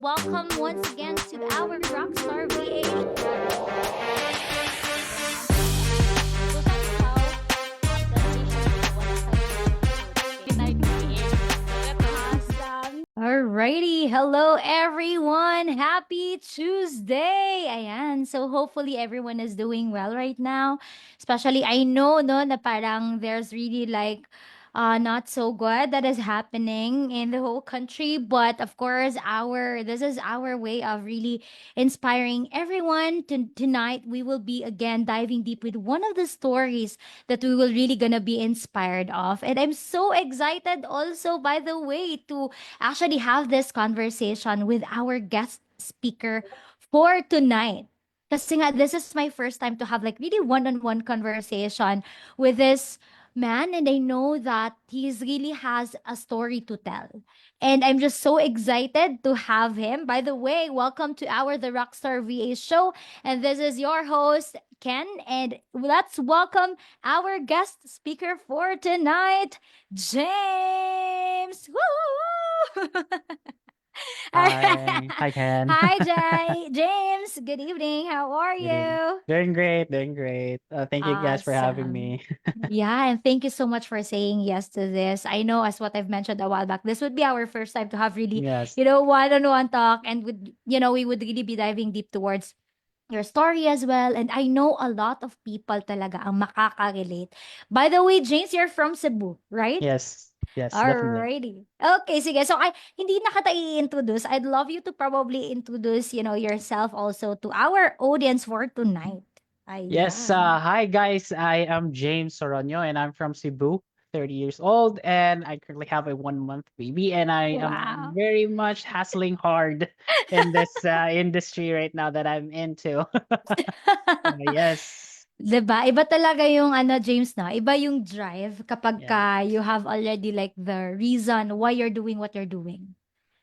Welcome once again to our Rockstar VA. Alrighty, hello everyone. Happy Tuesday. Ayan. So hopefully everyone is doing well right now. Especially I know no na parang there's really like not so good that is happening in the whole country, but of course our this is our way of really inspiring everyone. Tonight we will be again diving deep with one of the stories that we will really gonna be inspired of. And I'm so excited also, by the way, to actually have this conversation with our guest speaker for tonight. Kasi nga, this is my first time to have like really one-on-one conversation with this man, and I know that he's really has a story to tell. And I'm just so excited to have him. By the way, welcome to our The Rockstar VA show. And this is your host, Ken. And let's welcome our guest speaker for tonight, James. Woo! Hi. Hi, Ken. Hi, James. Good evening. How are Good evening. you? Doing great, doing great. Thank you guys for having Awesome. me. Yeah, and thank you so much for saying yes to this. I know, as what I've mentioned a while back, this would be our first time to have really, Yes. one-on-one talk, and we would really be diving deep towards your story as well. And I know a lot of people talaga ang makaka-relate. By the way, James, you're from Cebu, right? Yes. Yes, definitely. Alrighty. Okay, sige. So, hindi na kita i-introduce. I'd love you to probably introduce, yourself also to our audience for tonight. Yes. Ayan. Hi, guys. I am James Soronio, and I'm from Cebu, 30 years old, and I currently have a 1 month baby, and I am Wow. very much hustling hard in this industry right now that I'm into. Yes. 'Di ba? Iba talaga yung ano, James, na. Iba yung drive kapag Yeah. ka you have already like the reason why you're doing what you're doing.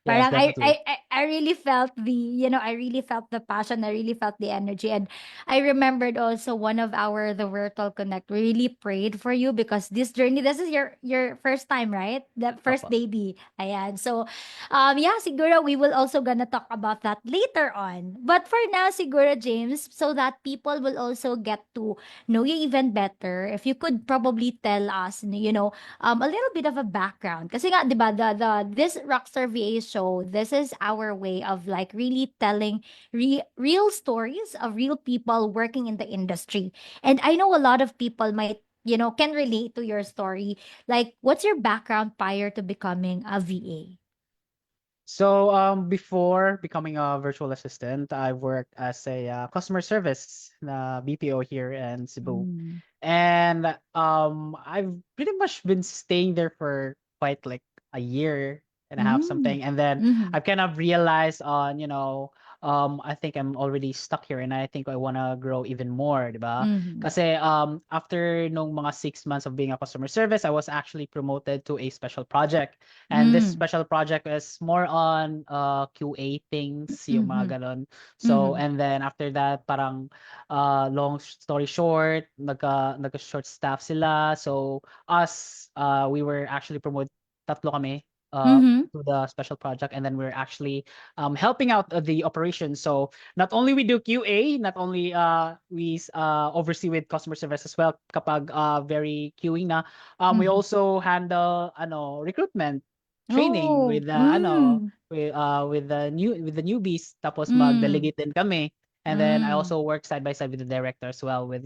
Yes, Parang I I definitely. I I really felt I really felt the passion, I really felt the energy. And I remembered also one of our the Virtual Connect really prayed for you, because this is your first time, right? The first Opo. baby. Ayan. So, yeah, siguro we will also gonna talk about that later on. But for now, siguro, James, so that people will also get to know you even better, if you could probably tell us, a little bit of a background. Kasi nga, di ba, this Rockstar VA show, this is our way of like really telling real stories of real people working in the industry. And I know a lot of people might, can relate to your story. Like, what's your background prior to becoming a VA? So, before becoming a virtual assistant, I worked as a customer service na BPO here in Cebu. Mm. And I've pretty much been staying there for quite like a year and a half Mm. something. And then Mm-hmm. I've kind of realized on, I think I'm already stuck here and I think I want to grow even more, di ba? Mm-hmm. Kasi after nung mga 6 months of being a customer service, I was actually promoted to a special project. And this Mm. special project is more on QA things, yung Mm-hmm. mga ganon. So, Mm-hmm. and then after that, parang long story short, nagka short staff sila. So us, we were actually promoted, tatlo kami Mm-hmm. to the special project, and then we're actually helping out the operation. So not only we do QA, not only we oversee with customer service as well kapag very queuing na, we Mm-hmm. also handle recruitment training Oh. with Mm. with the newbies, tapos Mm. mag-delegate din kami. And then I Mm. also work side by side with the director as well with,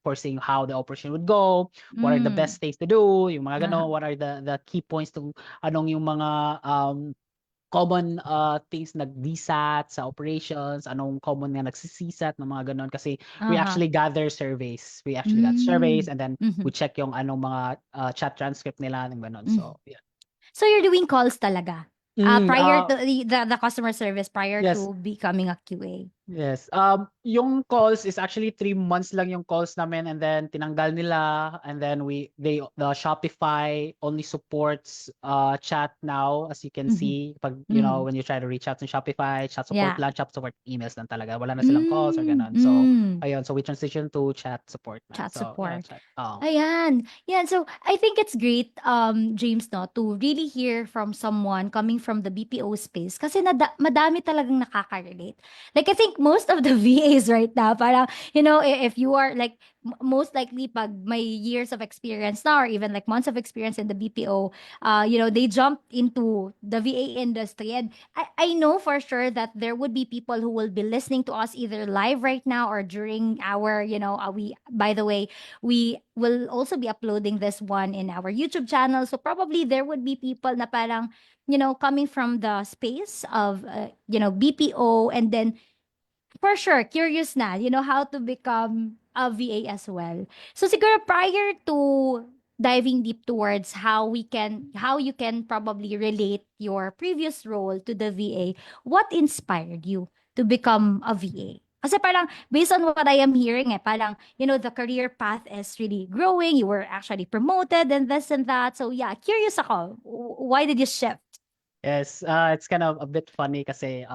foreseeing how the operation would go, what are the Mm. best things to do, yung mga Uh-huh. gano, what are the key points to anong yung mga common things nag-DSAT sa operations, anong common nga nagsisisat ng mga ganon kasi we Uh-huh. actually gather surveys. We actually got surveys Mm. and then we Mhm. check yung anong mga chat transcript nila ng ganon. Mm. So, yeah. So you're doing calls talaga? Mm, Prior to the customer service, prior yes. to becoming a QA? Yes. Yung calls is actually 3 months lang yung calls namin and then tinanggal nila and then the Shopify only supports chat now as you can Mhm. see pag Mhm. when you try to reach out to Shopify, Yeah. chat support emails lang talaga. Wala na silang calls or ganun. So Hmm. ayun, so we transition to chat support na. Chat So yeah, support. chat. Oh. Ayan. Yan. So, I think it's great, James, no, to really hear from someone coming from the BPO space. Kasi madami talagang nakaka-relate. Like, I think most of the VAs right now, parang, if you are like, most likely pag may years of experience now or even like months of experience in the BPO, they jump into the VA industry. And I know for sure that there would be people who will be listening to us either live right now or during our, by the way, we will also be uploading this one in our YouTube channel. So probably there would be people na parang, coming from the space of, BPO, and then for sure, curious na, how to become a VA as well. So siguro prior to diving deep towards how you can probably relate your previous role to the VA, what inspired you to become a VA? Kasi parang, based on what I am hearing, parang, the career path is really growing. You were actually promoted and this and that. So yeah, curious ako. Why did you shift? Yes, it's kind of a bit funny kasi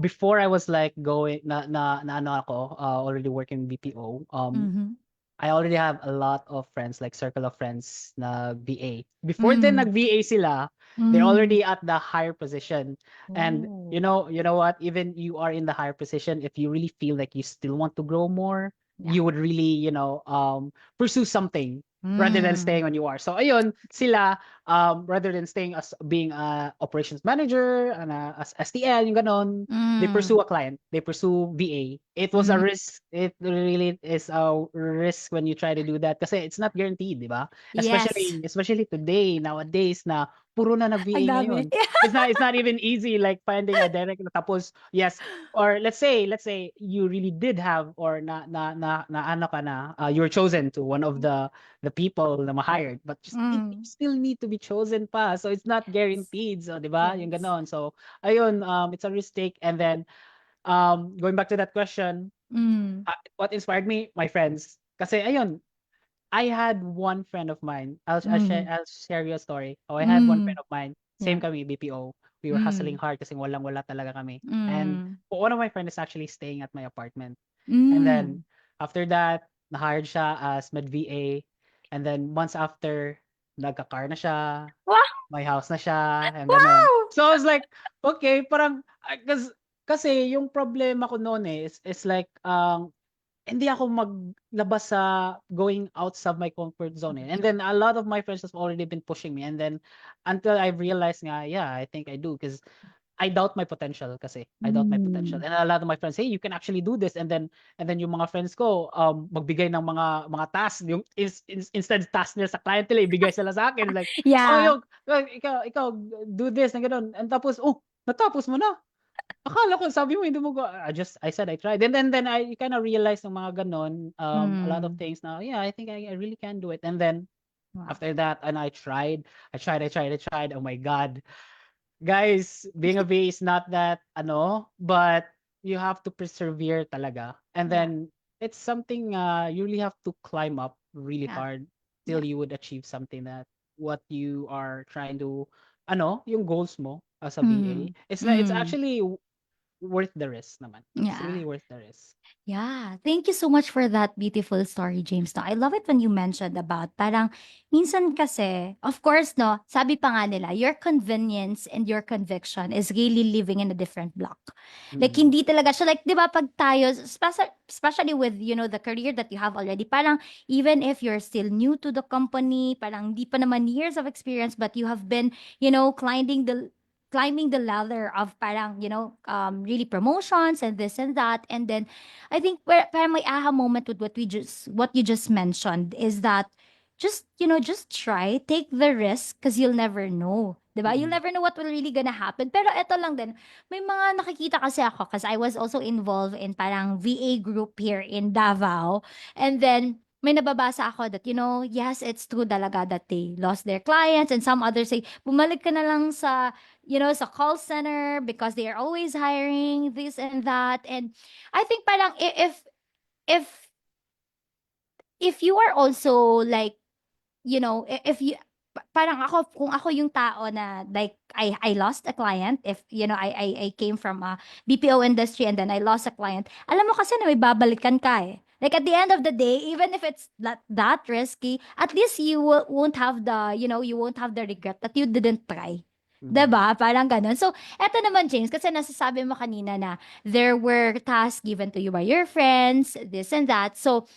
before I was like going na ano ako already working BPO. Mm-hmm. I already have a lot of friends, like circle of friends na VA. Before then Mm. nag-VA sila, they're Mm. already at the higher position. And Oh. you know what? Even you are in the higher position, if you really feel like you still want to grow more, Yeah. you would really, pursue something rather than Mm. staying on you are. So ayun, sila rather than staying as being a operations manager and as STL, yung ganon, they Mm. pursue a client, they pursue VA. It was a Mhm. risk. It really is a risk when you try to do that kasi it's not guaranteed, di ba? Yes. Especially today, nowadays na puro na nag-VA Ang dami. ngayon. It's not even easy like finding a direct na tapos yes, or let's say you really did have or na ano ka na you were chosen to one of the people na ma-hired but just you Mm. still need to be chosen pa. So it's not guaranteed. So, di ba? Yung Yes. ganon. So, ayun, it's a risk take. And then, going back to that question, Mm. what inspired me? My friends. Kasi, ayun, I had one friend of mine. Mm. I'll share you a story. Oh, I had one Mm. friend of mine. Same Yeah. kami, BPO. We were hustling Mm. hard kasi walang-wala talaga kami. And Mm. one of my friends is actually staying at my apartment. And then, Mm. after that, na-hired siya as med VA. And then, months after, nagka-car na siya, Wow! may house na siya, and gano'n. Wow! So, I was like, okay, parang, kasi yung problema ko noon is like, hindi ako maglabas sa going outside my comfort zone eh. And then a lot of my friends have already been pushing me. And then until I realized nga, yeah, I think I do because I doubt my potential kasi. I doubt my potential. Mm. And a lot of my friends, hey, you can actually do this. And then yung mga friends ko, magbigay ng mga task, yung instead task nila sa client nila, ibigay sila sa akin like, oh, Yeah. yung ikaw do this na gano'n. And tapos, oh, natapos mo na. Akala ko sabi mo hindi mo I said I tried. And then I kind of realized ng mga gano'n, a lot of Mm. things now. Yeah, I think I really can do it. And then Wow. after that, and I tried. Oh my God. Guys, being a VA is not that but you have to persevere talaga. And Yeah. then it's something you really have to climb up really Yeah. hard till Yeah. you would achieve something that what you are trying to yung goals mo as a VA. Mm. It's Mm. actually worth the risk naman. It's Yeah. really worth the risk. Yeah, thank you so much for that beautiful story, James. No, I love it when you mentioned about parang minsan kasi, of course, no, sabi pa nga nila, your convenience and your conviction is really living in a different block. Like, Mm. hindi talaga siya, like, di ba, pag tayo, especially with, the career that you have already, parang even if you're still new to the company, parang di pa naman years of experience, but you have been, climbing the ladder of parang, really promotions and this and that. And then I think where parang my aha moment with what you just mentioned is that just try, take the risk because you'll never know. 'Di ba? You'll Mm. never know what will really gonna happen. Pero eto lang din, may mga nakikita kasi ako because I was also involved in parang VA group here in Davao. And then may nababasa ako that, yes, it's true talaga that they lost their clients, and some others say, bumalik ka na lang sa, sa call center because they are always hiring this and that. And I think parang if if you are also like, if you parang ako, kung ako yung tao na like I lost a client, if I came from a BPO industry and then I lost a client, alam mo kasi na may babalikan ka eh. Like at the end of the day, even if it's that risky, at least won't have you won't have the regret that you didn't try. Mhm. 'Diba? Parang ganun. So, eto naman, James, kasi nasasabi mo kanina na there were tasks given to you by your friends, this and that. So,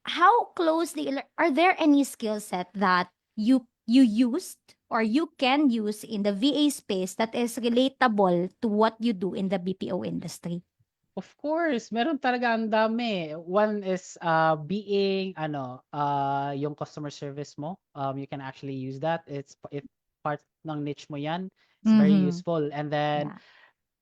how closely are there any skill set that you used or you can use in the VA space that is relatable to what you do in the BPO industry? Of course, meron talaga ang dami. One is, being ano, yung customer service mo, you can actually use that. If part ng niche mo 'yan, it's very Mm-hmm. useful. And then, Yeah.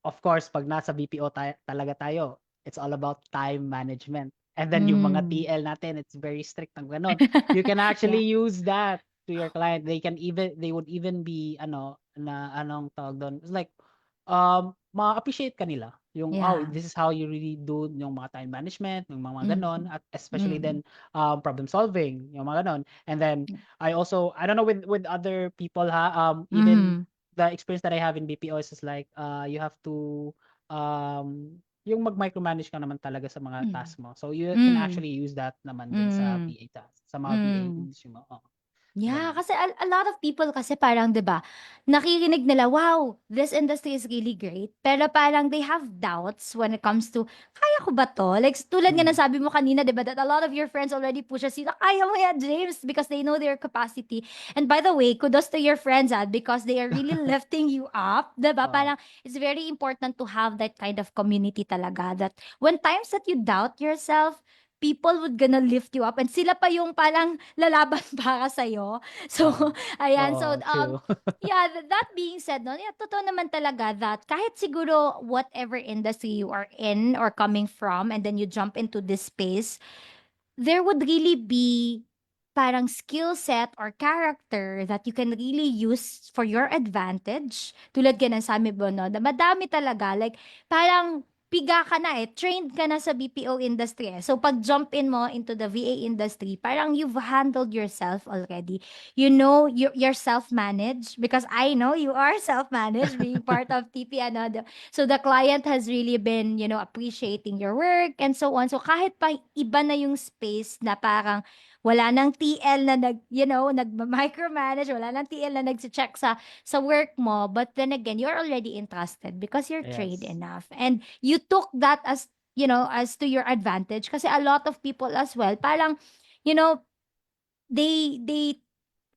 of course, 'pag nasa BPO talaga tayo, it's all about time management. And then yung mga Mm. TL natin, it's very strict ng gano'n. You can Yeah. actually use that to your client. They would even be ano, na anong tawag do'n, it's like, ma-appreciate ka nila. Yung, "Oh, Yeah. this is how you really do yung mga time management," yung mga gano'n, Mm. at especially Mm. then, problem solving, yung mga gano'n. And then I don't know with other people ha, even Mm. the experience that I have in BPO is like, you have to, yung mag-micromanage ka naman talaga sa mga Mm. task mo. So, you can Mm. actually use that naman din sa Mm. VA task, sa mga VA Mm. industry mo, oo, Yeah, gano'n. kasi a lot of people kasi parang 'di ba, nakirinig nila, "Wow, this industry is really great." Pero parang they have doubts when it comes to, "Kaya ko ba 'to?" Like tulad nga ng Mm. sabi mo kanina 'di ba, that a lot of your friends already pushes you na, "Kaya mo yan, James," because they know their capacity. And by the way, kudos to your friends, because they are really lifting you up, 'di ba? Oo, Parang it's very important to have that kind of community talaga, that when times that you doubt yourself, people would gonna lift you up, and sila pa yung parang lalaban para sa'yo. So, oo. ayan. So, Oo, true. yeah, that being said, no, yeah, totoo naman talaga that kahit siguro whatever industry you are in or coming from, and then you jump into this space, there would really be parang skill set or character that you can really use for your advantage. Tulad ka ng sabi mo, no, na madami talaga. Like, parang piga ka na eh. Trained ka na sa BPO industry eh. So, pag jump in mo into the VA industry, parang you've handled yourself already. You know, you're self-managed because I know you are self-managed being part of TP. Ano, so the client has really been, appreciating your work and so on. So kahit pa iba na yung space na parang wala nang TL na nag-micromanage, wala nang TL na nagse-check sa work mo, but then again, you're already entrusted because you're trained Yes. enough. And you took that as, as to your advantage kasi a lot of people as well, parang, you know, they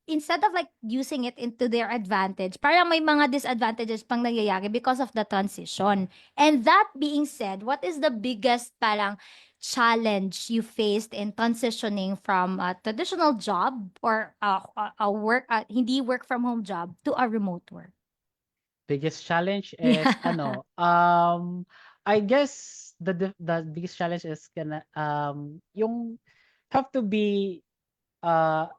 instead of like using it into their advantage, parang may mga disadvantages pang nangyayari because of the transition. And that being said, what is the biggest parang challenge you faced in transitioning from a traditional job or a work, hindi work from home job to a remote work? Biggest challenge is Yeah. ano, I guess the biggest challenge is yung have to be,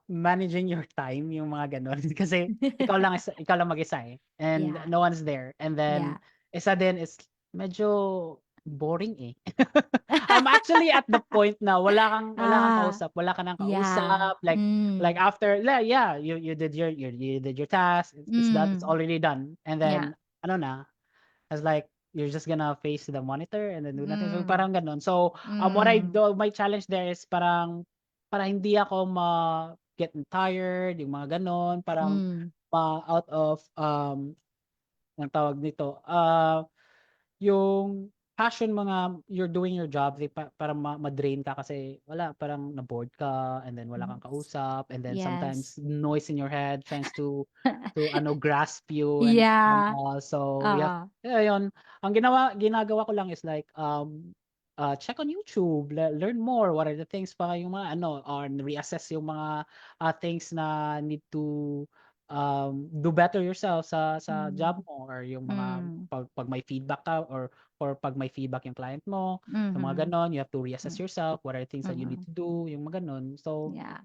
managing your time, yung mga gano'n. Kasi ikaw lang mag-isa, eh, and Yeah. no one's there. And then Yeah. isa din is medyo boring, eh. I'm actually at the point na wala kang Ah, kausap, wala ka ng yeah. kausap, like Mm. after yeah, you did your task, it's Mm. already done. And Yeah. then ano na, as like you're just gonna face the monitor and then do nothing. So Mm. parang gano'n. So, what I Mm. do my challenge there is parang para hindi ako get tired, yung mga gano'n, parang Mm. out of, anong tawag nito, yung passion mo nga, you're doing your job, parang ma-drain ka kasi parang na-bored ka and then wala kang Yes. kausap and then Yes. sometimes noise in your head tries to ano, grasp you and Yeah. all. So, Oo. yun. Ang ginagawa ko lang is like, check on YouTube, learn more, what are the things pa yung mga ano, or reassess yung mga, things na need to do better yourself sa Mm. job mo or yung mga Hmm. pag may feedback ka or pag may feedback yung client mo, yung mga Mhm. gano'n, you have to reassess Mm. yourself, what are things that you need Mhm. to do, yung mga gano'n. So, Yeah.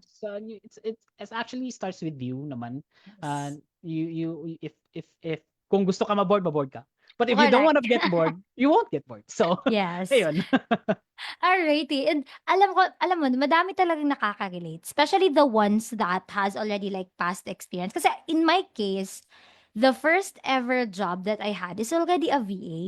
it's actually starts with you naman. Yes. You if kung gusto ka ma-bored ka. But if you don't Correct. wanna get bored, you won't get bored. So, Yes. ayun. Alrighty. And alam mo, madami talagang nakaka-relate, especially the ones that has already like past experience. Kasi in my case, the first ever job that I had is already a VA.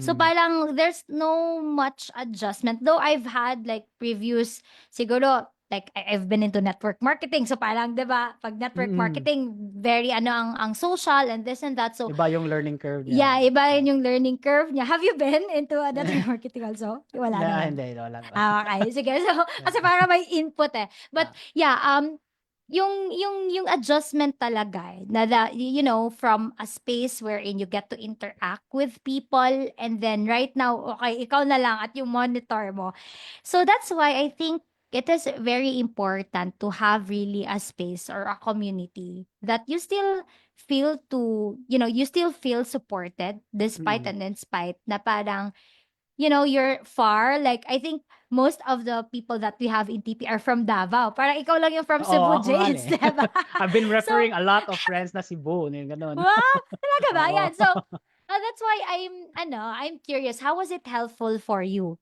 So Mm, parang there's no much adjustment. Though I've had like previous, siguro, like I've been into network marketing. So parang, 'di ba, pag network mm. marketing, very ano ang social and this and that. So Iba yung learning curve niya. yeah, iba Oo. rin yung learning curve niya. Have you been into a network marketing also? Wala naman. Hindi, wala naman. Ah, okay. Sige. So, kasi Yeah. para may input eh. But Ah, yeah, yung adjustment talaga eh, na you know, from a space wherein you get to interact with people and then right now, okay, ikaw na lang at yung monitor mo. So that's why I think it is very important to have really a space or a community that you still feel to, you know, you still feel supported despite mm. and in spite na parang, you know, you're far. Like, I think most of the people that we have in TP are from Davao. Parang ikaw lang yung from Oo, Cebu, ako nga James, eh. diba? I've been So, referring a lot of friends na Cebu, yung gano'n. wow! Talaga ba? Oo. Yan. So, that's why I'm curious, how was it helpful for you?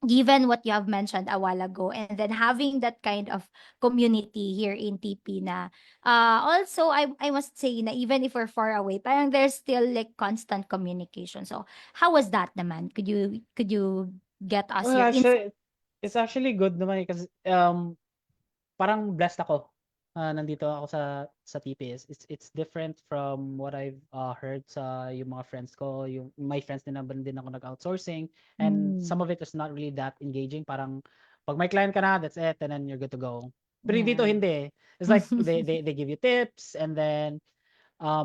Given what you have mentioned a while ago, and then having that kind of community here in TP na, also, I must say na even if we're far away, parang there's still like constant communication. So, how was that naman? Could you get us Well, your insight? actually, it's actually good naman eh, kasi parang blessed ako. Nandito ako sa TPS. It's different from what I've heard sa yung mga friends ko, yung my friends din naman din ako nag-outsourcing, and Mm, some of it is not really that engaging. Parang pag may client ka na, that's it, and then you're good to go. Pero dito yeah. hindi. It's like they give you tips, and then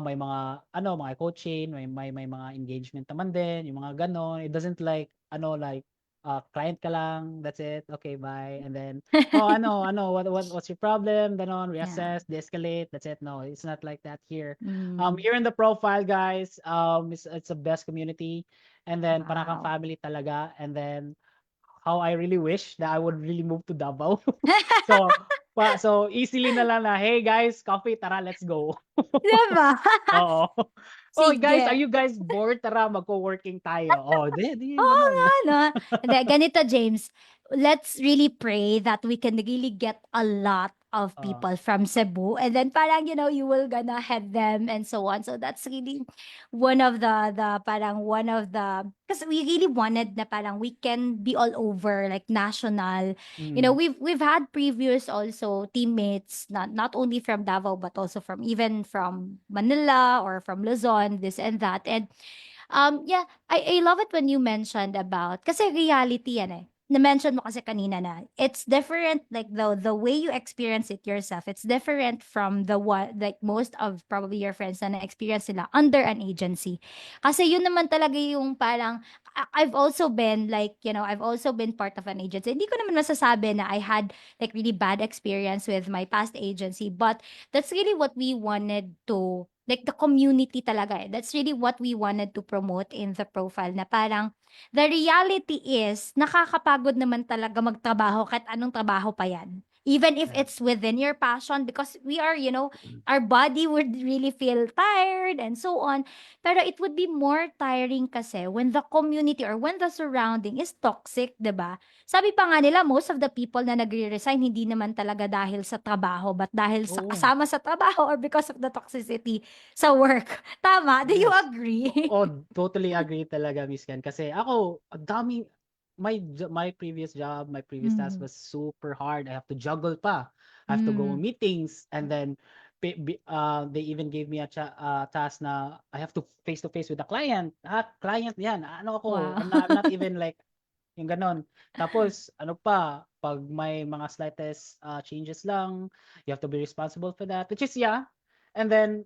may mga ano, mga coaching, may mga engagement naman din, yung mga gano'n. It doesn't like ano, like, client ka lang, that's it, okay, bye. And then, "Oh, ano, what's your problem?" Gano'n, Yeah. reassess, de-escalate, that's it. No, it's not like that here. Mm, Here in the profile, guys, it's the best community, and then parang kang wow. family talaga, and then how I really wish that I would really move to Davao. So, so easily na lang na, "Hey guys, coffee, tara, let's go." 'Di ba? Oo. "Oh, guys, are Sige. you guys bored? Tara, magko-working tayo." Oh, di Oo gano'n. nga 'no. Hindi, ganito James, let's really pray that we can really get a lot of Oo. people from Cebu and then parang, you know, you will gonna head them and so on. So that's really one of the parang one of the, because we really wanted na parang we can be all over like national. You know, Mm, we've had previous also teammates, not only from Davao but also from even from Manila or from Luzon, this and that. And yeah, I love it when you mentioned about, kasi reality yan eh. Na-mention mo kasi kanina na it's different, like the way you experience it yourself, it's different from the what like most of probably your friends na na-experience nila under an agency. Kasi yun naman talaga yung parang I've also been like, you know, I've also been part of an agency. Hindi ko naman masasabi na I had like really bad experience with my past agency, but that's really what we wanted to, like the community talaga eh. That's really what we wanted to promote in the profile na parang the reality is nakakapagod naman talaga magtrabaho kahit anong trabaho pa yan. Even if yeah. it's within your passion, because we are, you know, our body would really feel tired and so on. Pero it would be more tiring kasi when the community or when the surrounding is toxic, 'di ba? Sabi pa nga nila, most of the people na nagre-resign hindi naman talaga dahil sa trabaho, but dahil sa Oo, kasama sa trabaho or because of the toxicity sa work. Tama? Do you yes. agree? Totally agree talaga, Miss Ken. Kasi ako, ang daming my previous job, my previous task Mm. was super hard. I have to juggle pa. I have to go Mm. meetings, and then they even gave me a task na I have to face with the client. Client 'yan. Ano ako, Wow. I'm not even like yung gano'n. Tapos ano pa, 'pag may mga slightest, changes lang, you have to be responsible for that, which is yeah. And then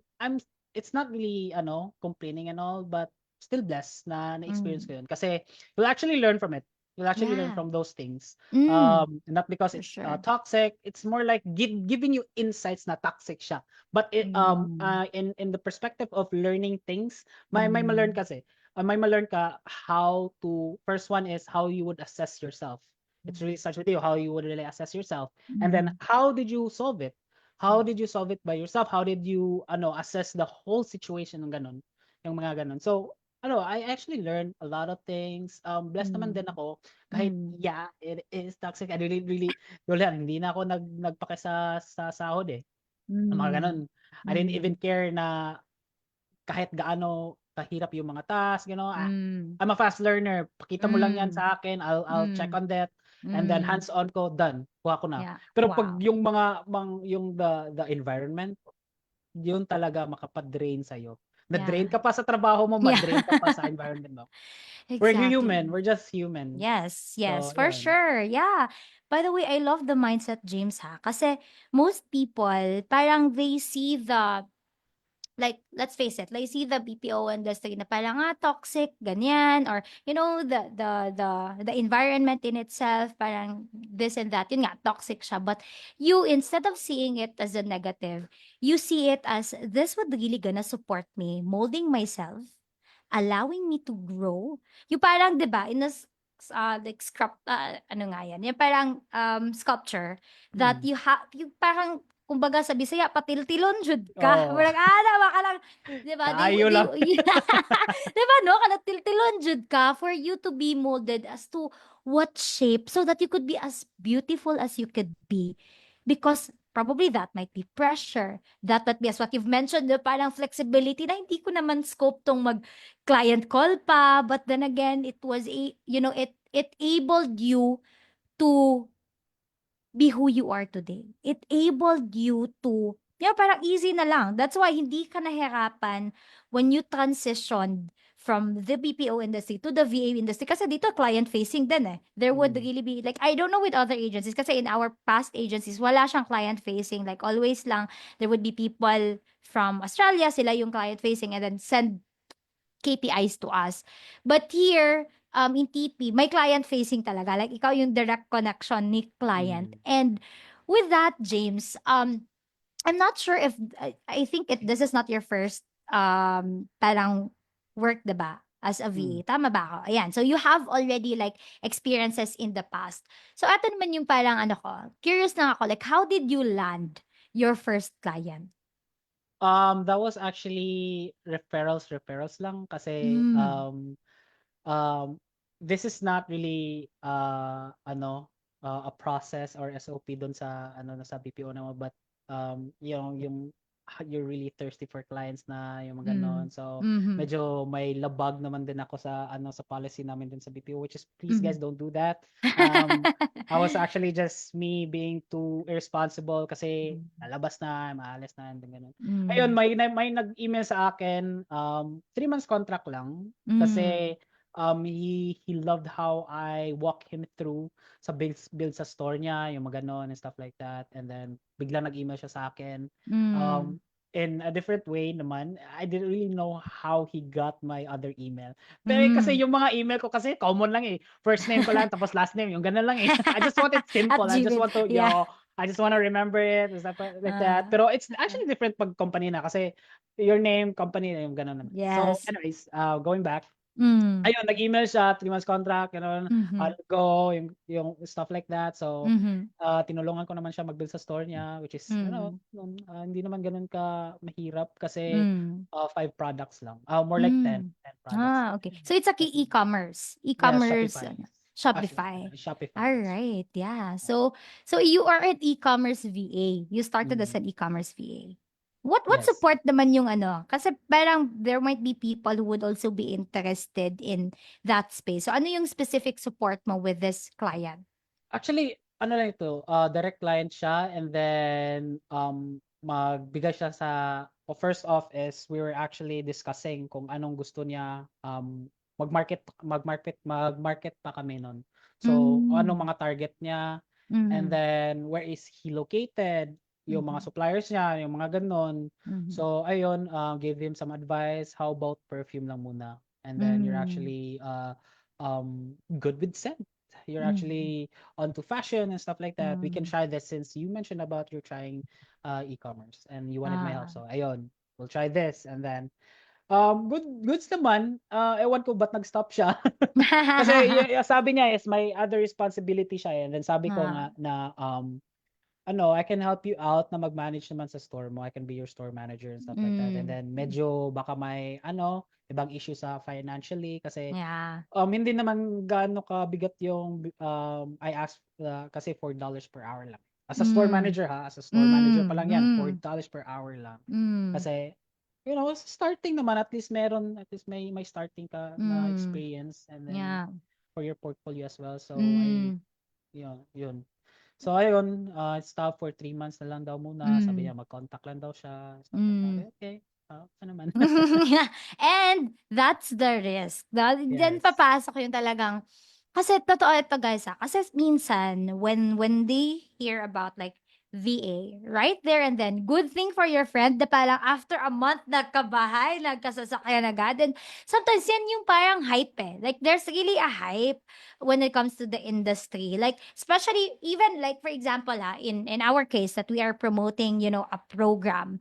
it's not really ano, complaining and all, but still blessed na na-experience Mm. ko 'yun kasi you'll actually learn from it. You'll actually learn Yeah. from those things. Mm, Not because for it's sure. toxic. It's more like giving you insights na toxic siya. But Mm, in the perspective of learning things, may ma-learn mm, kasi. May ma-learn ka how to. First one is how you would assess yourself. It's really mm, starts with you how you would really assess yourself, and then mhm, how did you solve it? How mm, did you solve it by yourself? How did you assess the whole situation ng ganun, yung mga ganun. So I actually learned a lot of things. Blessed naman din mm, ako kahit mm, yeah, it is toxic. I really really wala, hindi na ako nagpake sa sahod eh. Mga mm, ganun. I didn't even mhm, care na kahit gaano kahirap yung mga task, mm, I'm a fast learner. Pakita mo lang yan mm, sa akin. I'll check mm, on that. And then mm. hands-on ko, done. Kuha ko na. Yeah. Pero pag Wow. yung mga yung the environment, yun talaga makapag-drain sa'yo. Na-drain Yeah. ka pa sa trabaho mo, Yeah. ma-drain ka pa sa environment mo. We're human. Exactly. We're just human. Yes, yes, So, for yun. sure. Yeah. By the way, I love the mindset, James, ha? Kasi most people, parang they see the, like, let's face it, like, see the BPO industry na parang toxic, ganyan, or, the environment in itself, parang this and that, yun nga, toxic siya. But you, instead of seeing it as a negative, you see it as, this would really gonna support me, molding myself, allowing me to grow. Yung parang, 'di ba, in a like ano nga yan, yung parang sculpture that Mm. yung parang kumbaga sa Bisaya patiltilon jud ka. Oo. Parang nawa ka lang, 'di ba? Kaayo They lang. 'di ba no? Kana tiltilon jud ka for you to be molded as to what shape so that you could be as beautiful as you could be. Because probably that might be pressure. That might be as what you've mentioned, the parang flexibility na hindi ko naman scope tong client call pa, but then again it was it enabled you to be who you are today. It enabled you to, parang easy na lang. That's why hindi ka nahirapan when you transitioned from the BPO industry to the VA industry. Kasi dito, client-facing din eh. There would Mm. really be, like, I don't know with other agencies, kasi in our past agencies, wala siyang client-facing. Like, always lang, there would be people from Australia, sila yung client-facing, and then send KPIs to us. But here, in TP, may client-facing talaga. Like, ikaw yung direct connection ni client. Mm. And with that, James, I'm not sure if, I think this is not your first, parang work, diba? As a Mm. VA. Tama ba ako? Ayan. So, you have already, like, experiences in the past. So, ato naman yung parang, curious na ako, like, how did you land your first client? That was actually referrals lang kasi Mm. um this is not really a process or SOP dun sa sa BPO naman, but yung you're really thirsty for clients na yung mga ganon. Mm. So Mhm. medyo may labag naman din ako sa sa policy namin dun sa BPO, which is please guys Mhm. don't do that. Um I was actually just me being too irresponsible kasi lalabas na, maalis na, and ganun. Ayun, Hmm. may nag-email sa akin, 3 months contract lang Hmm. kasi he loved how I walk him through sa build sa store niya, yung mga ganon and stuff like that. And then biglang nag-email siya sa akin. Hmm. Um in a different way naman, I didn't really know how he got my other email. Pero kasi Hmm. yung mga email ko kasi common lang eh. First name ko lang tapos last name, yung ganun lang eh. I just want it At simple. Gmail. Yeah. I just want to remember it, stuff like that. Ah, Pero it's actually different pag company na kasi your name, company, yung ganun naman. So yes. anyways, going back, Hmm. ayun, nag-email siya, 3 months contract, gano'n, Mhm. I'll go, yung stuff like that. So, Mhm. tinulungan ko naman siya mag-build sa store niya, which is, Hmm. hindi naman gano'n ka mahirap kasi, Hmm. 5 products lang. More like ten Hmm. 10 products lang. Okay. So it's a key Ayun. e-commerce. Yeah, E-commerce, Shopify. Shopify. Shopify, All yes. right. Yeah. So you are an e-commerce VA. You started as Mm, an e-commerce VA. What yes. support naman yung kasi parang there might be people who would also be interested in that space. So ano yung specific support mo with this client? Actually, ano lang ito, direct client siya, and then, magbigay siya first off is we were actually discussing kung anong gusto niya, mag-market pa kami nun. So, anong Hmm. mga target niya, and Mhm. then where is he located, yung mga Mhm. suppliers niya, yung mga gano'n. Mhm. So ayun, gave him some advice, how about perfume lang muna? And then you're Hmm. actually, good with scent. you're Mhm. actually onto fashion and stuff like that, we can Mm. try this since you mentioned about you're trying e-commerce and you wanted my help. Ah. So ayun, we'll try this and then goods naman, ewan ko ba't nag-stop siya. Kasi sabi niya is may other responsibility siya, and then sabi ko Ah. nga na, ano, I can help you out na mag-manage naman sa store mo. I can be your store manager and stuff like that. And Hmm. then medyo baka may ano, ibang issue sa financially kasi Yeah. hindi naman gaano kabigat yung I asked kasi $4 per hour lang. As a store Hmm. manager ha, as a store manager pa Hmm, lang yan, hmm, $4 per hour lang. hmm, Kasi starting naman at least may starting ka na hmm. experience and then Yeah. for your portfolio as well. So Hmm, yun. So ayun, stop for 3 months na lang daw muna. Sabi hmm, niya mag-contact lang daw siya, stuff like that. hmm. Okay, ano naman. And that's the risk. Diyan Yes. papasok yung talagang kasi totoo ito guys, kasi minsan when they hear about like VA, right there and then, good thing for your friend na parang after a month nagkabahay, nagkasasakyan agad. And sometimes yan yung parang hype eh. Like there's really a hype when it comes to the industry. Like especially even like for example in our case that we are promoting, a program,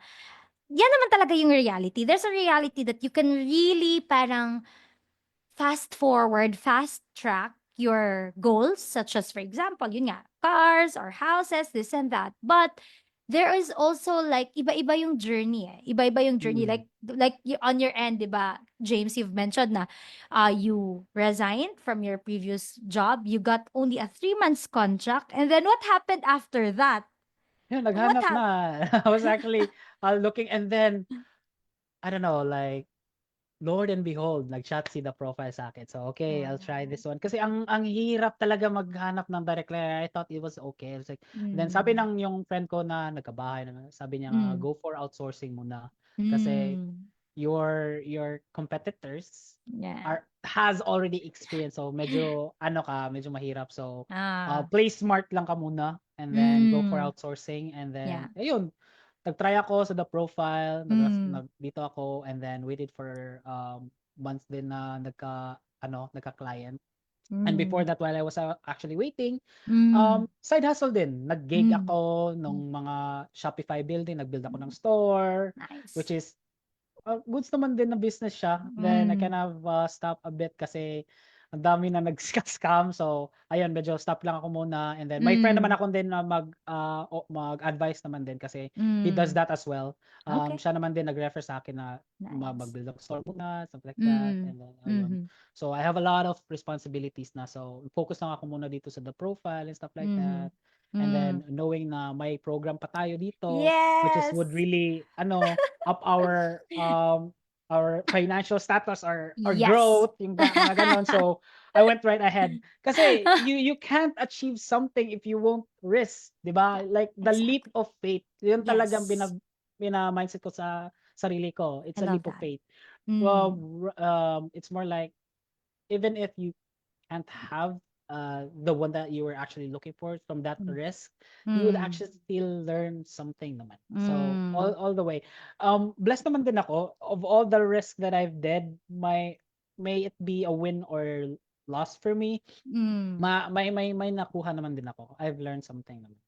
yan naman talaga yung reality. There's a reality that you can really parang fast forward, fast track your goals, such as, for example, yun nga, cars or houses, this and that. But there is also like iba-iba yung journey eh. Iba-iba yung journey. Mm. Like on your end, di ba, James, you've mentioned na you resigned from your previous job. You got only a 3 months contract. And then what happened after that? Yeah, What naghanap happened? na. I was actually looking and then I don't know, like Lord and behold, nag-chat si the profile sa akin. So, okay, I'll try Wow. this one. Kasi ang hirap talaga maghanap ng direct layer. I thought it was okay. It's like, then sabi Mm. ng yung friend ko na nagkabahay na, sabi niya nga, Mm. go for outsourcing muna. Kasi Mm. your competitors Yeah. has already experience. So, medyo mahirap. So, Ah. play smart lang ka muna and then go for Mm. outsourcing and then, Yeah. ayun, nag-try ako sa the profile, Mm. dito ako and then waited for months din na nagka-client. And before Mm. that, while I was actually waiting, Mm. side hustle din. Nag-gig Mm. ako Hmm. nung mga Shopify building, nag-build ako ng store, which Nice. is goods naman din na business siya. Then I kind Mm. of stop a bit kasi ang dami na nag-scam. So, ayun, medyo stop lang ako muna. And then may friend naman Mm. ako din na mag-advise naman din kasi he does Mm. that as well. Okay. Siya naman din nag-refer sa akin na Nice. mag-build ng store muna, something like that. Mm. And then, ayun. Mhm. So, I have a lot of responsibilities na. So, focus lang ako muna dito sa the profile and stuff like Mhm. that. And Hmm. then, knowing na may program pa tayo dito, which is would Yes. really, up our financial status or Yes. growth, yung mga ganon. So, I went right ahead. Kasi you can't achieve something if you won't risk, 'di ba? Yeah, Like the leap exactly. of faith. 'Yun talagang Yes. mindset ko sa sarili ko. I It's a love leap of that. faith. Well, Mm. it's more like even if you can't have the one that you were actually looking for from that Mm. risk, you would Mm. actually still learn something naman. So Mm. all the way. Blessed naman din ako of all the risk that I've did, may it be a win or loss for me, Mm. may nakuha naman din ako. I've learned something naman.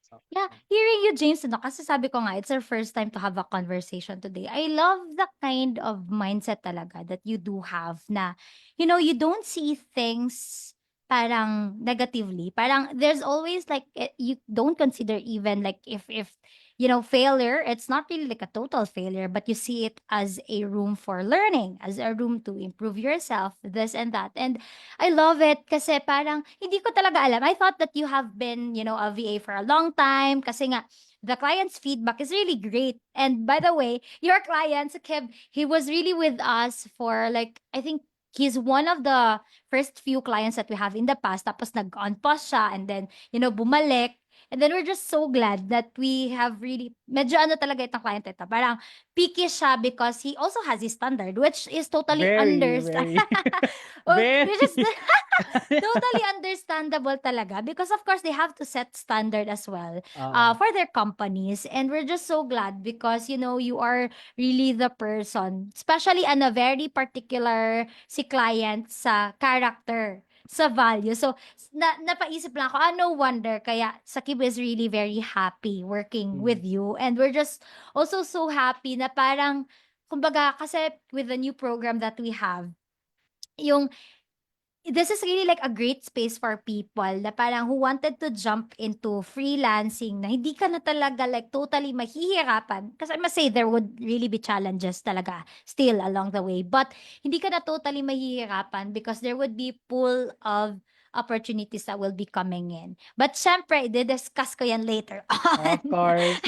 So, Yeah, hearing you, James, kasi sabi ko nga, it's our first time to have a conversation today. I love the kind of mindset talaga that you do have na, you don't see things parang negatively. Parang there's always like, you don't consider even like if failure, it's not really like a total failure, but you see it as a room for learning, as a room to improve yourself, this and that. And I love it kasi parang hindi ko talaga alam. I thought that you have been, a VA for a long time kasi nga the client's feedback is really great. And by the way, your client, si Kev, he was really with us for like, I think he's one of the first few clients that we have in the past. Tapos nag-on pause siya and then, bumalik. And then we're just so glad that we have really, medyo ano talaga itong client ito. Parang picky siya because he also has his standard, which is totally very, understand. very, Well, which is very. Totally understandable talaga because of course they have to set standard as well Oo. for their companies, and we're just so glad because you are really the person, especially on a very particular si client sa character, sa value. So napaisip lang ako, no wonder kaya Sakib is really very happy working Mm. with you, and we're just also so happy na parang kumbaga kasi with the new program that we have, yung this is really like a great space for people na parang who wanted to jump into freelancing na hindi ka na talaga like totally mahihirapan. Kasi I must say, there would really be challenges talaga still along the way. But hindi ka na totally mahihirapan because there would be pool of opportunities that will be coming in. But syempre, i-discuss ko yan later on. Of course.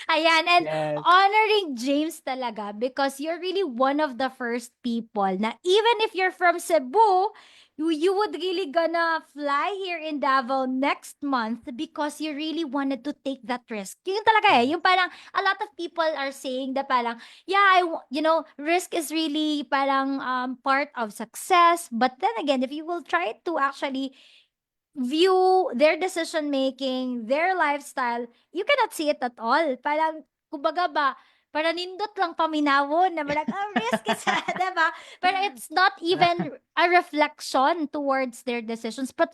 Ayan, and Yes. honoring James talaga because you're really one of the first people na even if you're from Cebu, you would really gonna fly here in Davao next month because you really wanted to take that risk. Yun talaga Yes. yung parang a lot of people are saying that parang, yeah, risk is really parang part of success. But then again, if you will try to actually view their decision making, their lifestyle, you cannot see it at all. Parang, kumbaga ba, para nindot lang paminawon na parang, risk is, diba? Pero it's not even a reflection towards their decisions. But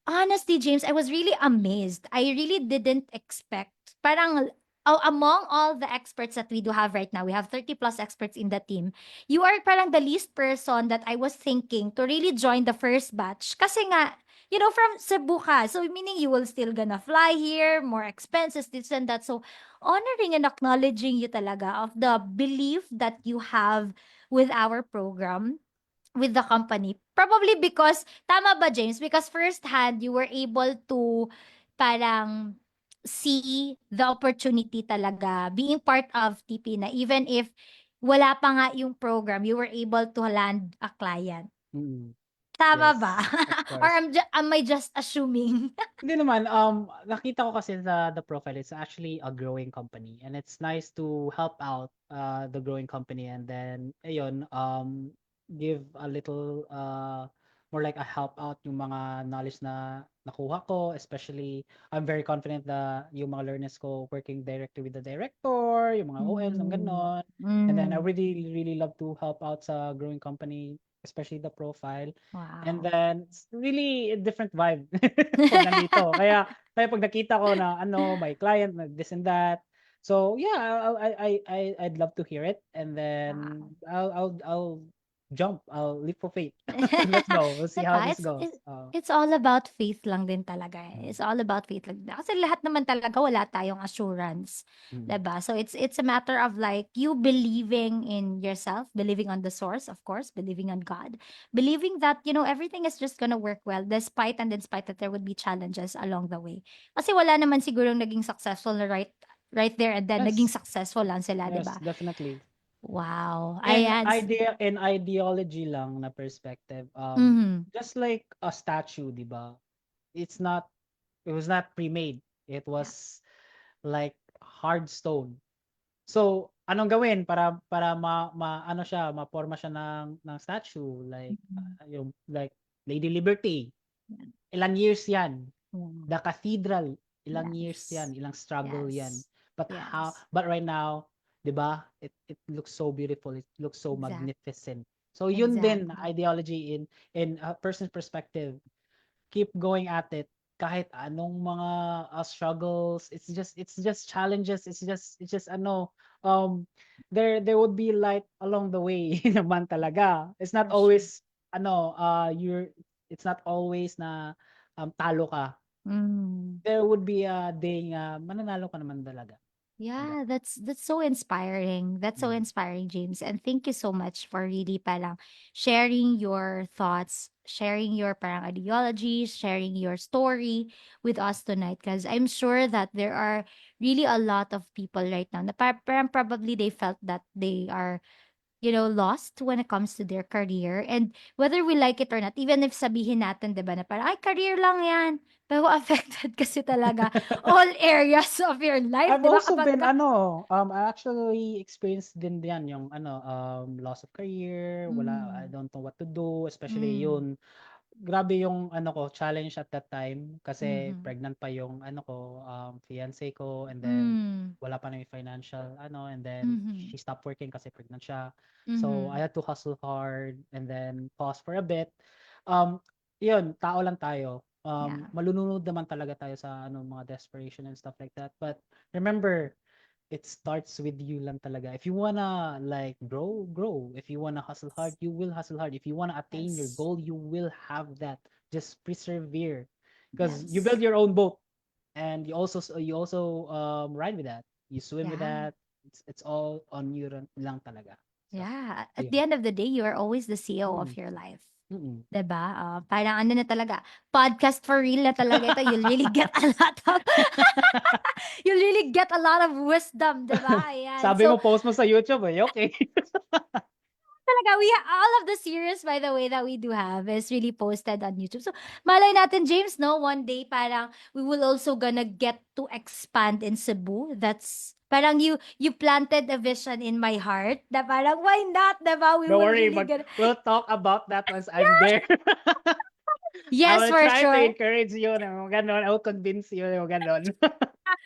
honestly, James, I was really amazed. I really didn't expect. Parang, among all the experts that we do have right now, we have 30 plus experts in the team. You are parang the least person that I was thinking to really join the first batch. Kasi nga, from Cebu ka. So, meaning you will still gonna fly here, more expenses, this and that. So, honoring and acknowledging you talaga of the belief that you have with our program, with the company. Probably because, tama ba, James? Because firsthand, you were able to parang see the opportunity talaga being part of TP na even if wala pa nga yung program, you were able to land a client. Mm. Tama ba? Yes, of Or course. am I just assuming? Hindi naman, nakita ko kasi sa the profile, it's actually a growing company and it's nice to help out the growing company and then ayun, give a little more like a help out yung mga knowledge na nakuha ko, especially I'm very confident na yung mga learners ko working directly with the director, yung mga OLs ng Mm. ganon. And then I Mm. really really love to help out sa growing company, especially the profile. And Wow. then it's really a different vibe pag nandito. Kaya pag nakita ko na my client na this and that. So yeah, I'd love to hear it and then Wow. I'll jump. I'll leap for faith. Let's go. We'll see how Diba? this goes. It's all about faith lang din talaga, eh. Mm, It's all about faith lang din. Kasi lahat naman talaga wala tayong assurance, mm, 'di ba? So it's a matter of like you believing in yourself, believing on the source, of course, believing on God, believing that everything is just gonna work well despite and in spite that there would be challenges along the way. Kasi wala naman sigurong naging successful na right there and then naging yes, successful lang sila, 'di yes, ba? definitely. Wow. And Ayan. ideology lang na perspective. Mhm. Just like a statue, 'di ba? It's not it was not pre-made. It Yeah. was like hard stone. So, anong gawin para ano siya, maporma siya ng statue like Mhm. yung like Lady Liberty. Yeah. Ilang years 'yan. Mm. The Cathedral, ilang years Yes. 'yan, ilang struggle 'yan. Yes. Yes. But right now, 'di ba? It looks so beautiful. It looks so Exact. magnificent. So yun din Exactly. ideology in a person's perspective. Keep going at it kahit anong mga struggles, it's just challenges, it's just there would be light along the way naman talaga. It's not For sure. always it's not always na talo ka. Mm. There would be a day nga mananalo ka naman talaga. Diba? Yeah, that's so inspiring. That's so Mm. inspiring, James. And thank you so much for really parang sharing your thoughts, sharing your parang ideologies, sharing your story with us tonight. Because I'm sure that there are really a lot of people right now na parang probably they felt that they are lost when it comes to their career. And whether we like it or not, even if sabihin natin, 'di ba, na parang, ay, career lang yan. Pero affected kasi talaga all areas of your life, I've 'di ba? also Kapag been I actually experienced din yan yung loss of career, wala I mm, don't know what to do, especially mm, yun grabe yung ano ko, challenge at that time kasi Mhm. pregnant pa yung ano ko, fiancé ko and then Hmm. wala pa na yung financial ano and then Mhm. she stopped working kasi pregnant siya. So I Mhm. had to hustle hard and then pause for a bit. Um, yun, tao lang tayo. Yeah. Malulunod naman talaga tayo sa ano mga desperation and stuff like that. But remember, it starts with you lang talaga. If you wanna like grow, grow. If you wanna hustle hard, you will hustle hard. If you wanna attain your Yes. goal, you will have that. Just persevere, because you build Yes. your own boat, and you also ride with that. You swim with Yeah. that. It's all on you lang talaga. So Yeah. At the ayun. end of the day, you are always the CEO of Mm, your life. mm. 'Di ba? Parang ano na talaga, podcast for real na talaga ito. You'll really get a lot of you'll really get a lot of wisdom, 'di ba? Ayan. Sabi So, mo post mo sa YouTube eh. Okay. talaga all of the series by the way that we do have is really posted on YouTube. So, malay natin James, no, one day parang we will also gonna get to expand in Cebu. That's parang you planted a vision in my heart na parang why not, 'di ba? We Don't will worry, really gonna we'll talk about that once I'm there. I Yes, will for try to sure. encourage you na mga gano'n. I will convince you na mga gano'n.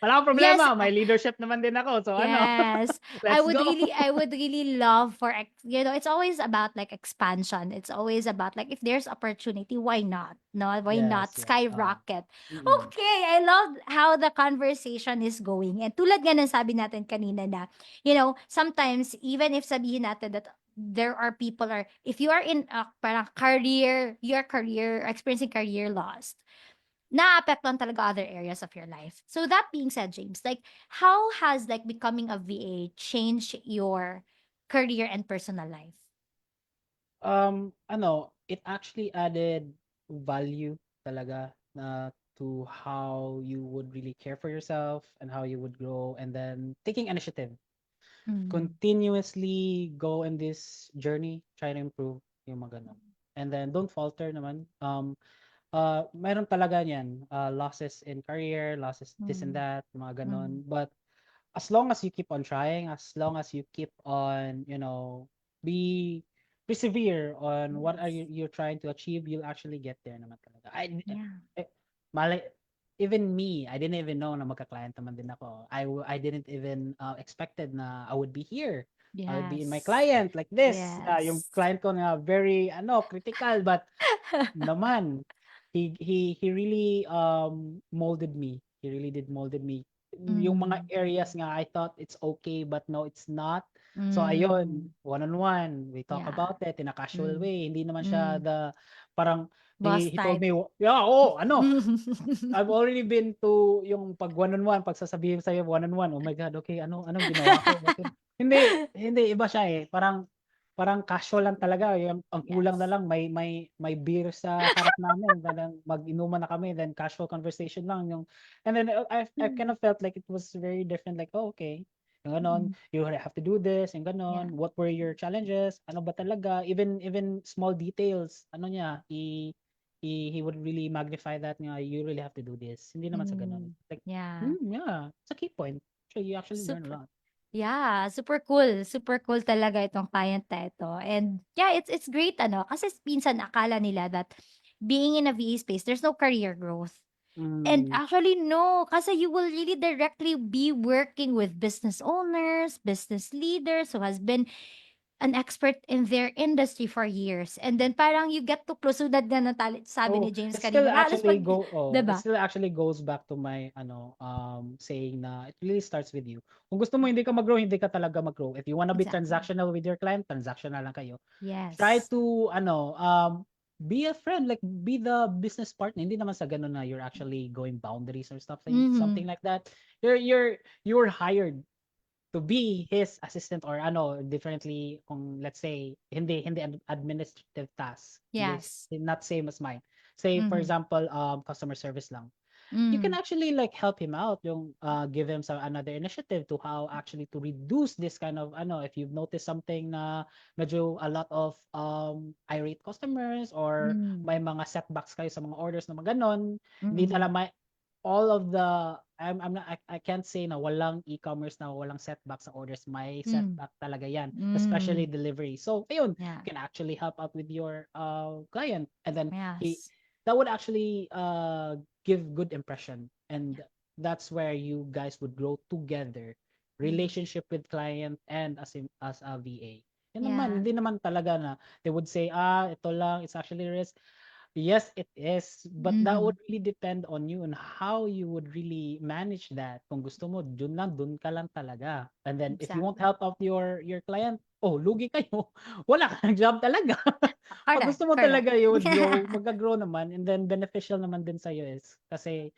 Wala akong Yes, problema, may leadership naman din ako. So ano, yes. let's go. I would really love for, it's always about like expansion. It's always about like if there's opportunity, why not? No, why not Yes, yes. skyrocket? Mm. Okay, I love how the conversation is going. And tulad nga ng sabi natin kanina na, sometimes even if sabihin natin that there are people are if you are in a parang your career experiencing career loss, naapektuhan talaga other areas of your life. So that being said, James, like how has like becoming a VA changed your career and personal life? Ano, it actually added value talaga na to how you would really care for yourself and how you would grow and then taking initiative. Mm. Continuously go in this journey, try to improve yung mga ganun. And then don't falter naman. Meron talaga niyan, losses in career, losses this and Mm. that, mga Mm. gano'n. But as long as you keep on trying, as long as you keep on, be persevere on what are Yes. you're trying to achieve, you'll actually get there naman talaga. Yeah. Eh, malay, even me, I didn't even know na magka-client naman din ako. I didn't even expected na I would be here. I would be in my Yes. client like this. Yung Yes. client ko na very critical, but naman he really molded me. He really did molded me. Yung mga Mm. areas nga I thought it's okay but no it's not. So ayun, Mm. one on one, we talk Yeah. about it in a casual Mm. way. Hindi naman siya Mm. the parang Boss he told type. me, yeah, oh, ano, I've already been to yung pag one on one, pag sasabihin sa'yo one on one, oh my God, okay, anong ginawa ko? Bakit? Hindi, iba siya eh. Parang casual lang talaga. Yung, ang kulang na Yes. lang, may beer sa harap namin. Then mag-inuman na kami, then casual conversation lang. And then I kind Mm. of felt like it was very different. Like, oh, okay. Yung ganon, Mm. you have to do this, yung Yeah. ganon. What were your challenges? Ano ba talaga? Even small details, ano niya, he would really magnify that nga you really have to do this. Hindi naman sa ganun. Mm. Like, Yeah. yeah, it's a key point. So you actually learn a Super. lot. Yeah, super cool. Super cool talaga itong client na ito. And yeah, it's great ano kasi minsan akala nila that being in a VA space, there's no career growth. And Mm, actually no, kasi you will really directly be working with business owners, business leaders who has been an expert in their industry for years. And then parang you get to close. So that na sabi ni oh, James it still kanina, halos actually pag, go oh, 'di it ba? still actually goes back to my saying na it really starts with you. Kung gusto mo hindi ka mag-grow, hindi ka talaga mag-grow. If you wanna be Exactly. transactional with your client, transactional lang kayo. Try Yes. to be a friend, like be the business partner. Hindi naman sa ganun na you're actually going boundaries or stuff like something Mhm. like that. You're hired to be his assistant or differently kung let's say hindi administrative task, hindi Yes. not same as mine. Say for Mhm. example customer service lang, you can Mm. actually like help him out yung give him some another initiative to how actually to reduce this kind of if you've noticed something na medyo a lot of irate customers or Mm. may mga setbacks kayo sa mga orders na mga ganon, hindi Mm. talaga all of the I'm not I can't say na walang e-commerce na walang setback sa orders. May Mm. setback talaga yan, especially Mm. delivery. So, ayun, Yeah. can actually help out with your client, and then he Yes. that would actually give good impression, and that's where you guys would grow together, Mm. relationship with client and as a VA. Yan naman, Yeah. hindi naman talaga na they would say, ito lang, it's actually risk. Yes, it is, but that would Mm. really depend on you and how you would really manage that. Kung gusto mo, dun lang, dun ka lang talaga. And then if you won't Exactly. help out your client, lugi kayo. Wala kang job talaga. Pag Correct. gusto mo Correct. talaga you would grow, magga-grow naman, and then beneficial naman din sa'yo is kasi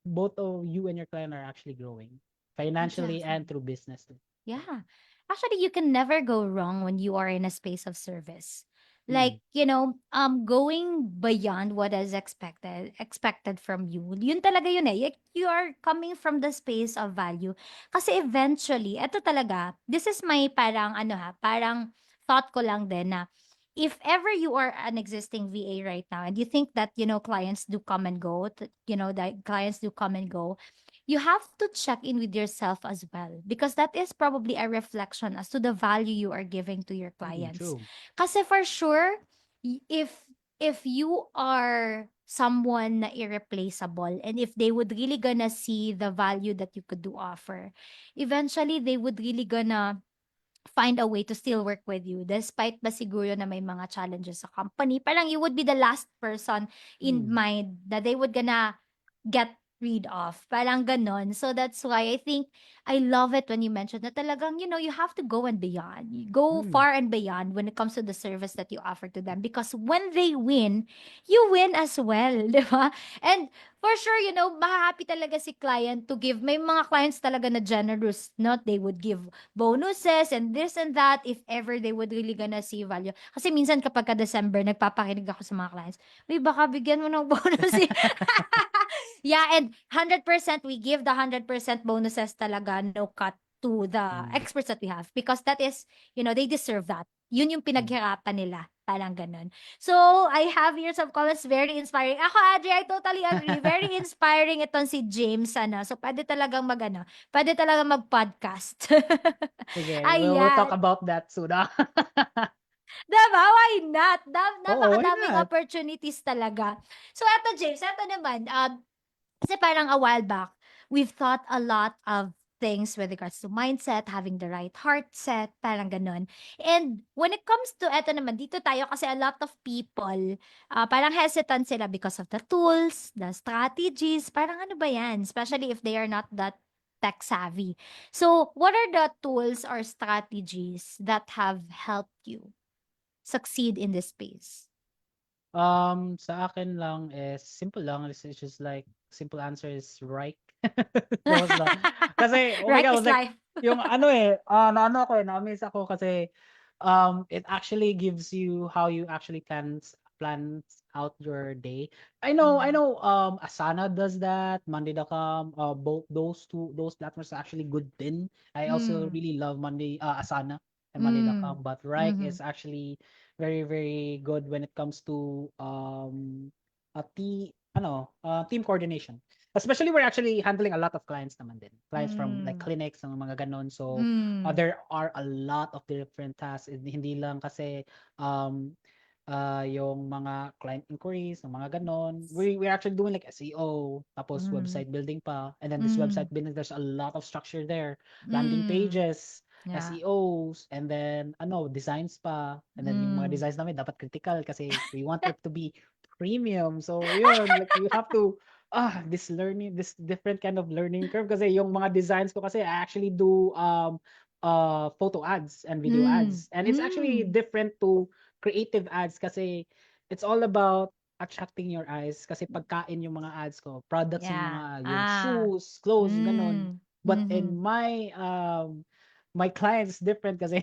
both of you and your client are actually growing financially Exactly. and through business too. Yeah. Actually, you can never go wrong when you are in a space of service. Mm. Like, going beyond what is expected from you. Yun talaga yun eh. Like, you are coming from the space of value. Kasi eventually, eto talaga, this is my parang, parang thought ko lang din na if ever you are an existing VA right now and you think that, clients do come and go, that clients do come and go, you have to check in with yourself as well because that is probably a reflection as to the value you are giving to your clients. True. Kasi for sure, if you are someone na irreplaceable and if they would really gonna see the value that you could do offer, eventually they would really gonna find a way to still work with you despite ba siguro na may mga challenges sa company. Parang you would be the last person in Mm. mind that they would gonna get rid of. Parang ganon. So that's why I think I love it when you mentioned that talagang, you have to go and beyond. You go Mm. far and beyond when it comes to the service that you offer to them because when they win, you win as well, di ba? And for sure, mahahappy talaga si client to give. May mga clients talaga na generous, not they would give bonuses and this and that if ever they would really gonna see value. Kasi minsan kapag ka December, nagpapakinig ako sa mga clients, "Uy, baka bigyan mo ng bonus eh." Yeah, and 100% we give the 100% bonuses talaga, no cut to the Mm. experts that we have because that is, they deserve that. Yun yung Mm. pinaghirapan nila. Parang ganun. So, I have here some comments very inspiring. Ako, Adri, I totally agree. Very inspiring itong si James, So, pwede talagang pwede talagang mag-podcast. Sige, we'll talk Ayan. about that soon. 'Di ba? Why not? Oo, why Napakadaming not? opportunities talaga. So, eto James, eto naman, kasi parang a while back, we've thought a lot of things with regards to mindset, having the right heart set, parang ganun. And when it comes to eto naman, dito tayo kasi a lot of people, parang hesitant sila because of the tools, the strategies, parang ano ba yan? Especially if they are not that tech savvy. So, what are the tools or strategies that have helped you succeed in this space? Sa akin lang is simple lang. It's just like simple answer is right. Those lang. Kasi, oh my Right God, I is was like, life. yung naano ako na-amaze ako kasi, it actually gives you how you actually plans out your day. I Mm. know, Asana does that, Monday.com, both those platforms are actually good din. I also Mm. really love Asana and Mm. Monday.com, but Rike Mhm. is actually very, very good when it comes to team coordination. Especially we're actually handling a lot of clients naman din. Clients from like Hmm. clinics ng mga ganon. So Hmm. there are a lot of different tasks. Hindi lang kasi um yung mga client inquiries, ng mga ganon. We're actually doing like SEO, tapos Hmm. website building pa. And then this Hmm. website building, there's a lot of structure there. Landing Hmm. pages, Yeah. SEOs, and then designs pa. And then yung mga Hmm. designs namin dapat critical kasi we want it to be premium. So yun, like you have to this different kind of learning curve kasi yung mga designs ko kasi I actually do photo ads and video Hmm. ads. And it's actually Hmm. different to creative ads kasi it's all about attracting your eyes kasi pagkain yung mga ads ko, products ng Yeah. mga yung Ah. shoes, clothes, ganon. Hmm. But in Mhm. my client is different kasi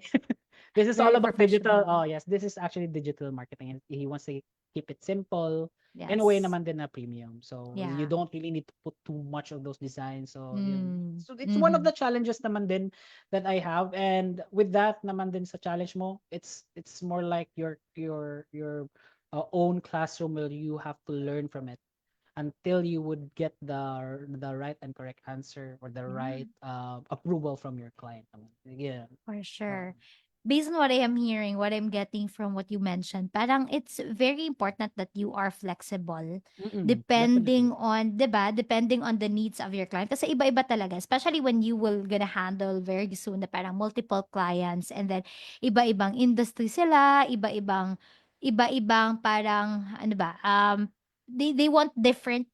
this is all Very about digital. professional. Oh yes, this is actually digital marketing and he wants to keep it simple. In a way Yes. naman din na premium. So you Yeah. don't really need to put too much of those designs. So yun. Hmm. So it's one of the Mhm. challenges naman din that I have, and with that naman din sa challenge mo, it's more like your own classroom where you have to learn from it. until you would get the right and correct answer or the Yeah. right approval from your client naman. Yeah. For Oo. sure. Based on what I am hearing, what I'm getting from what you mentioned, parang it's very important that you are flexible Definitely. depending on, 'di ba? Depending on the needs of your client. Kasi iba-iba talaga, especially when you will gonna handle very soon na parang multiple clients and then iba-ibang industry sila, iba-ibang parang ano ba, they want different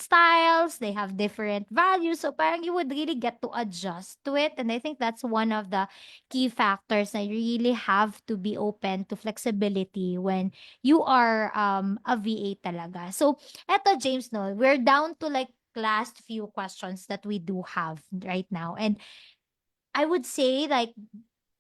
styles, they have different values. So parang you would really get to adjust to it. And I think that's one of the key factors na you really have to be open to flexibility when you are a VA talaga. So eto James, no, we're down to like last few questions that we do have right now. And I would say like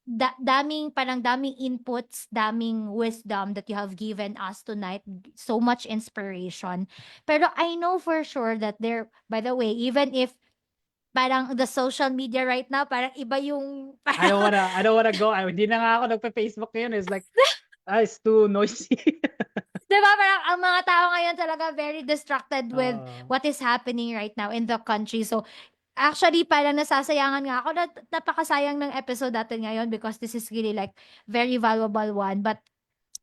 daming inputs, daming wisdom that you have given us tonight, so much inspiration. Pero I know for sure that there, by the way, even if parang the social media right now, parang iba yung parang I don't wanna go. Hindi na nga ako nagpe-Facebook ngayon. It's like, it's too noisy. 'di ba parang ang mga tao ngayon talaga very distracted with Oo. what is happening right now in the country. So, actually parang nasasayangan nga ako na napakasayang ng episode natin ngayon because this is really like very valuable one. But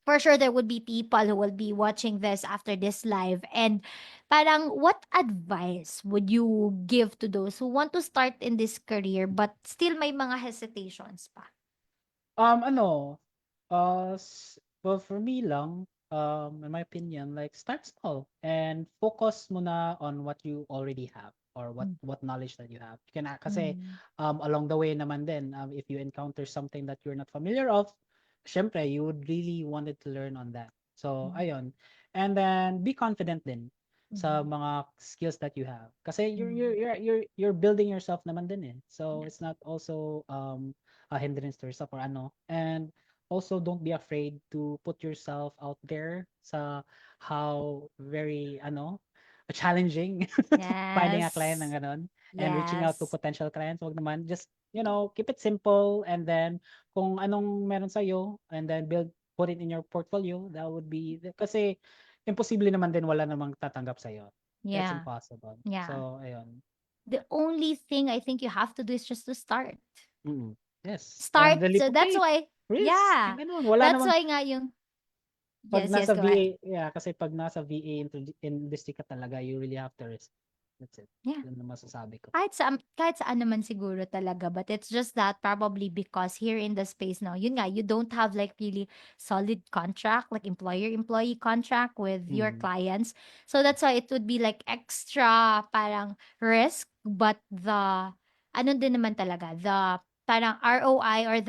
for sure there would be people who will be watching this after this live. And parang what advice would you give to those who want to start in this career but still may mga hesitations pa? Ano, well, for me lang, in my opinion, like start small and focus muna on what you already have or Mm. what knowledge that you have. You can kasi Mm. along the way naman din, if you encounter something that you're not familiar of, syempre you would really wanted to learn on that. So, Mm. ayun. And then be confident din sa Mm. mga skills that you have. Kasi Mm. you're building yourself naman din eh. So, Yeah. it's not also a hindrance to yourself or ano. And also don't be afraid to put yourself out there sa how very challenging finding a client ng Yes. ganon and reaching out to Yes. potential clients. Wag naman, just keep it simple, and then kung anong meron sa and then put it in your portfolio. That would be kasi imposible naman din wala namang tatanggap sa It's Yeah. impossible. Yeah. So ayun. The only thing I think you have to do is just to start. Mm. Yes. And Start. the leap So of that's faith. why, Risk. yeah. Yung ganun. Wala That's namang why nga yung, 'pag yes, yes, nasa go ahead. VA, yeah, kasi 'pag nasa VA industry ka talaga, you really have to risk. That's it. Yeah. Yun ang masasabi ko. Kahit saan naman siguro talaga, but it's just that probably because here in the space now, yun nga, you don't have like really solid contract, like employer-employee contract with your Mm. clients. So that's why it would be like extra parang risk, but ano din naman talaga, the parang ROI or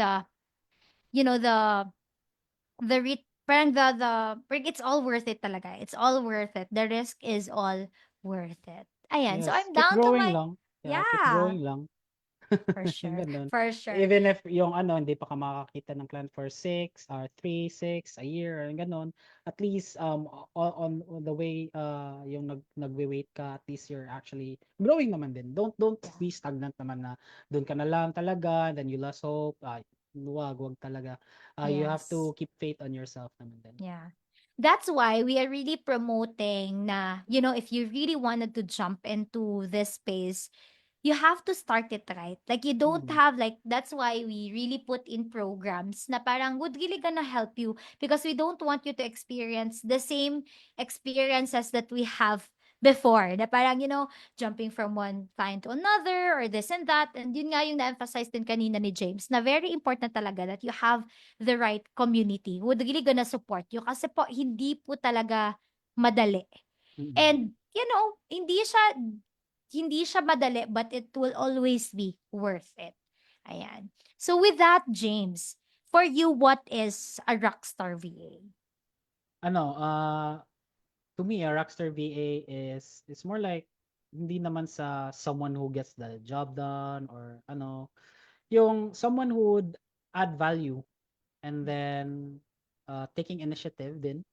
parang parang it's all worth it talaga. It's all worth it. The risk is all worth it. Ayan. So Yes, I'm keep down to growing my, lang. Yeah, keep yeah, growing lang. for Yung sure. gano'n. For sure. Even if yung hindi pa ka makakakita ng client for 3, 6, a year, or gano'n, at least on the way yung nagwe-wait ka, at least you're actually growing naman din. Don't Yeah. be stagnant naman na doon ka na lang talaga, then you lost hope. Wag talaga. You have Yes. to keep faith on yourself naman din. Yeah. That's why we are really promoting na, if you really wanted to jump into this space, you have to start it right. Like you don't Mm. have like that's why we really put in programs na parang would really gonna help you because we don't want you to experience the same experiences that we have before. Na parang, jumping from one client to another or this and that. And yun nga yung na-emphasize din kanina ni James na very important talaga that you have the right community who would really gonna support you kasi po hindi po talaga madali. Mm. And, hindi siya madali, but it will always be worth it. Ayan. So with that, James, for you, what is a rockstar VA? Ano, to me, a rockstar VA is more like hindi naman sa someone who gets the job done or yung someone who would add value, and then taking initiative din,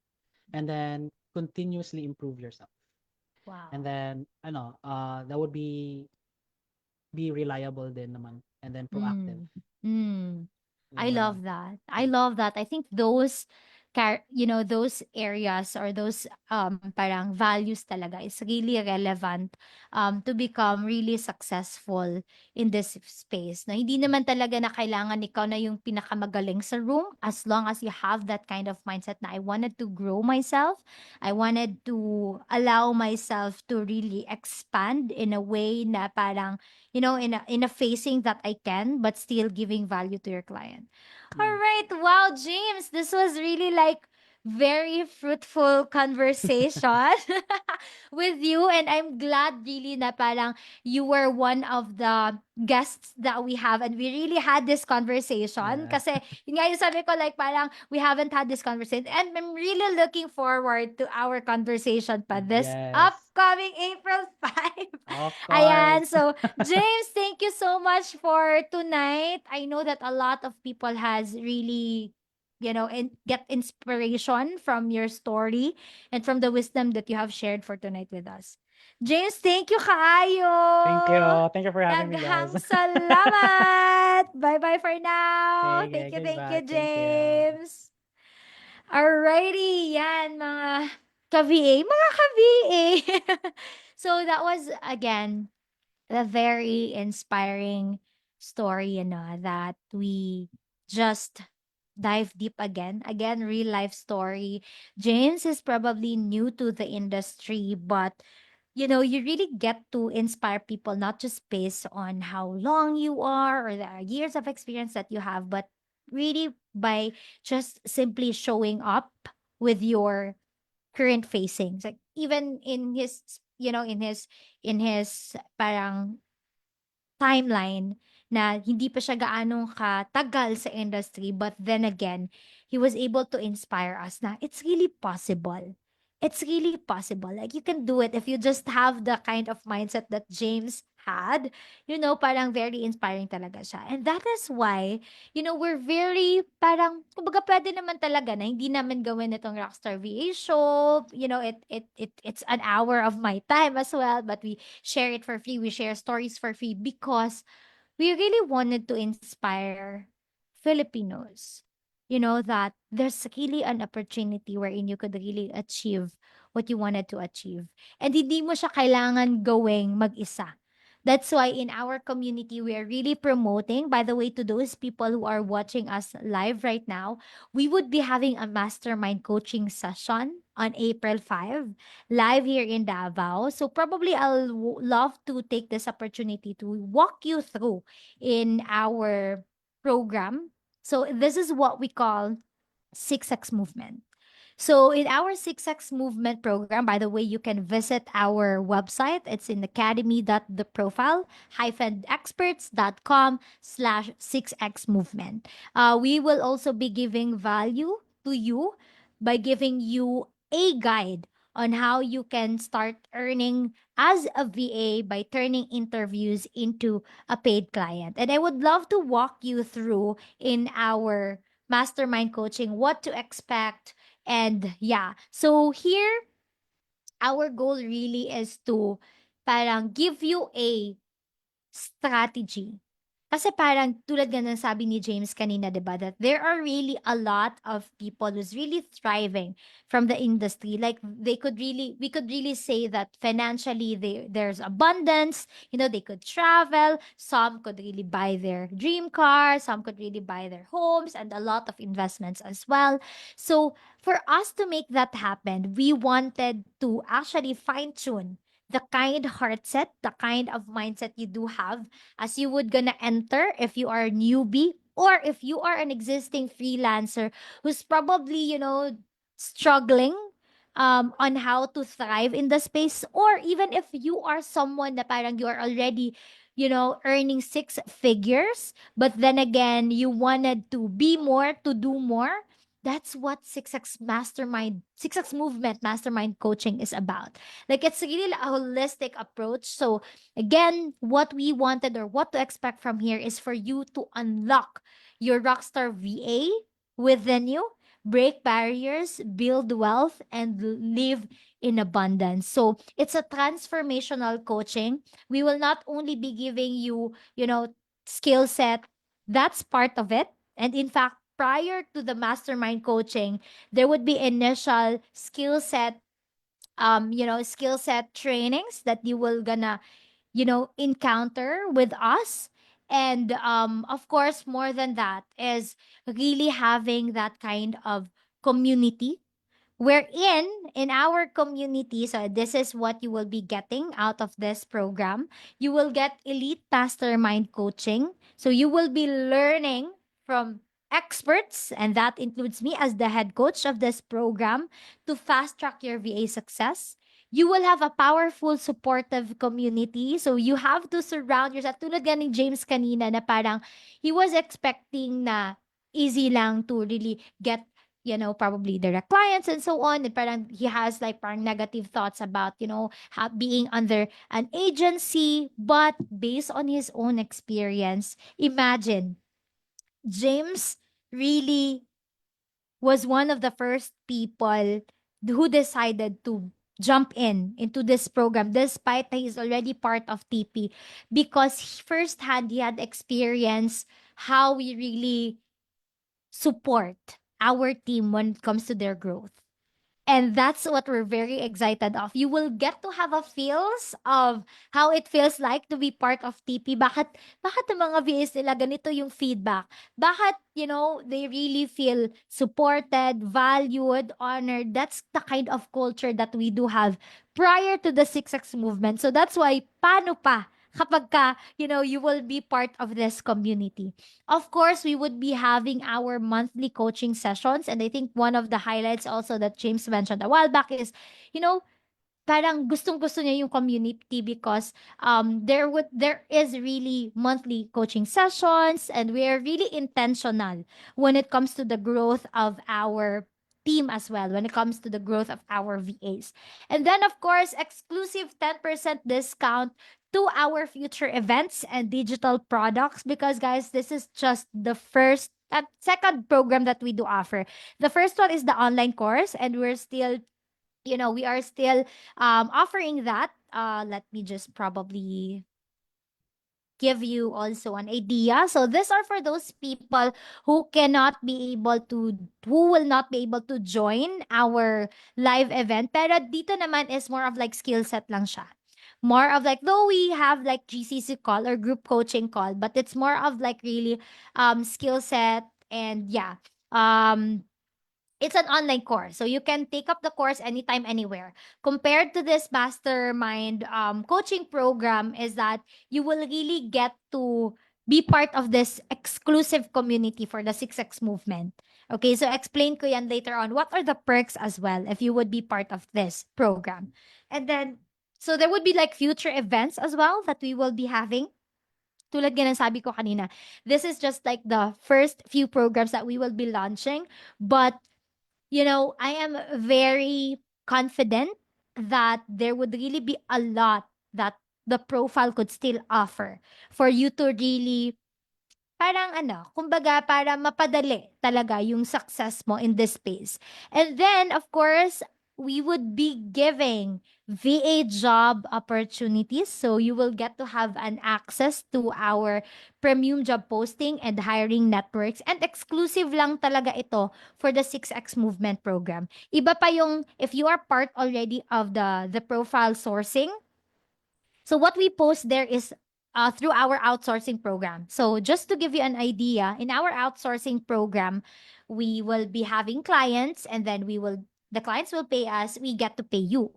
and then continuously improve yourself. And Wow. then that would be reliable din naman, and then proactive. Mm. Mm. I Yung ganun. love that. I love that. I think those those areas or those parang values talaga is really relevant to become really successful in this space. Na hindi naman talaga na kailangan ikaw na yung pinakamagaling sa room, as long as you have that kind of mindset na I wanted to grow myself, I wanted to allow myself to really expand in a way na parang, in a facing that I can, but still giving value to your client. All Yeah. right. Wow, James, this was really like very fruitful conversation with you, and I'm glad really na parang you were one of the guests that we have, and we really had this conversation Yeah. kasi yun nga yung sabi ko, like parang we haven't had this conversation, and I'm really looking forward to our conversation pa this Yes. upcoming April 5. Of Ayan, course. so James, thank you so much for tonight. I know that a lot of people has really, get inspiration from your story and from the wisdom that you have shared for tonight with us. James, thank you Thank kaayo. you. Thank you for having me, guys. Daghang salamat. Bye-bye for now. Okay, Thank you, goodbye. Thank you. James. Alrighty, yan mga ka-VA, mga ka-VA. So that was again a very inspiring story, that we just dive deep again. Again, real life story. James is probably new to the industry, but you really get to inspire people not just based on how long you are or the years of experience that you have, but really by just simply showing up with your current facings. Like even in his, in his parang timeline na hindi pa siya gaano katagal sa industry, but then again, he was able to inspire us na it's really possible. It's really possible. Like you can do it if you just have the kind of mindset that James had. Parang very inspiring talaga siya. And that is why, we're very parang kumbaga pwede naman talaga na hindi naman gawin itong Rockstar VA show. It's an hour of my time as well, but we share it for free. We share stories for free because we really wanted to inspire Filipinos. That there's really an opportunity wherein you could really achieve what you wanted to achieve. And hindi mo siya kailangan gawing mag-isa. That's why in our community, we are really promoting, by the way, to those people who are watching us live right now, we would be having a mastermind coaching session on April 5 live here in Davao. So probably I'll love to take this opportunity to walk you through in our program. So this is what we call 6X movement. So in our 6X movement program, by the way, you can visit our website. It's in academy.theprofile-experts.com/6X movement. We will also be giving value to you by giving you a guide on how you can start earning as a VA by turning interviews into a paid client. And I would love to walk you through in our mastermind coaching what to expect. And yeah, so here our goal really is to parang give you a strategy. Kasi parang tulad nga ng sabi ni James kanina, 'di ba, that there are really a lot of people who's really thriving from the industry. Like we could really say that financially there's abundance, they could travel, some could really buy their dream car, some could really buy their homes and a lot of investments as well. So, for us to make that happen, we wanted to actually fine-tune the kind heart set, the kind of mindset you do have as you would gonna enter if you are a newbie or if you are an existing freelancer who's probably, struggling on how to thrive in the space, or even if you are someone that parang you are already, earning six figures, but then again, you wanted to be more, to do more. That's what 6X movement mastermind coaching is about. Like it's really a holistic approach. So again, what we wanted or what to expect from here is for you to unlock your rockstar VA within you, break barriers, build wealth, and live in abundance. So it's a transformational coaching. We will not only be giving you, skill set, that's part of it. And in fact, prior to the mastermind coaching, there would be initial skill set skill set trainings that you will gonna, encounter with us. And of course, more than that is really having that kind of community wherein in our community, so this is what you will be getting out of this program. You will get elite mastermind coaching. So you will be learning from experts, and that includes me as the head coach of this program, to fast track your VA success. You will have a powerful, supportive community. So you have to surround yourself. Tulad nga ni James kanina na parang he was expecting na easy lang to really get, probably direct clients and so on. And parang he has like parang negative thoughts about, being under an agency. But based on his own experience, imagine James really was one of the first people who decided to jump into this program despite that he's already part of TP, because firsthand he had experienced how we really support our team when it comes to their growth. And that's what we're very excited of. You will get to have a feels of how it feels like to be part of TP. Bakit ang mga VAs nila ganito yung feedback? Bakit, they really feel supported, valued, honored. That's the kind of culture that we do have prior to the 6X movement. So that's why, paano pa kapag ka, you will be part of this community. Of course, we would be having our monthly coaching sessions. And I think one of the highlights also that James mentioned a while back is, you know, parang gustong-gusto niya yung community because there is really monthly coaching sessions, and we are really intentional when it comes to the growth of our team as well, when it comes to the growth of our VAs. And then of course, exclusive 10% discount to our future events and digital products, because guys, this is just the first second program that we do offer. The first one is the online course, and we're still, we are still offering that. Let me just probably give you also an idea. So these are for those people who will not be able to join our live event. Pero dito naman is more of like skill set lang siya. More of like, though we have like GCC call or group coaching call, but it's more of like really skill set. And yeah, um it's an online course. So you can take up the course anytime, anywhere. Compared to this mastermind coaching program, is that you will really get to be part of this exclusive community for the 6X movement. Okay, so explain ko yan later on. What are the perks as well if you would be part of this program? And then, so there would be like future events as well that we will be having. Tulad nga ng sabi ko kanina, this is just like the first few programs that we will be launching. But I am very confident that there would really be a lot that the profile could still offer for you to really, parang ano, kumbaga para mapadali talaga yung success mo in this space. And then, of course, we would be giving VA job opportunities. So you will get to have an access to our premium job posting and hiring networks. And exclusive lang talaga ito for the 6X movement program. Iba pa yung if you are part already of the profile sourcing. So what we post there is through our outsourcing program. So just to give you an idea, in our outsourcing program, we will be having clients, and then the clients will pay us, we get to pay you.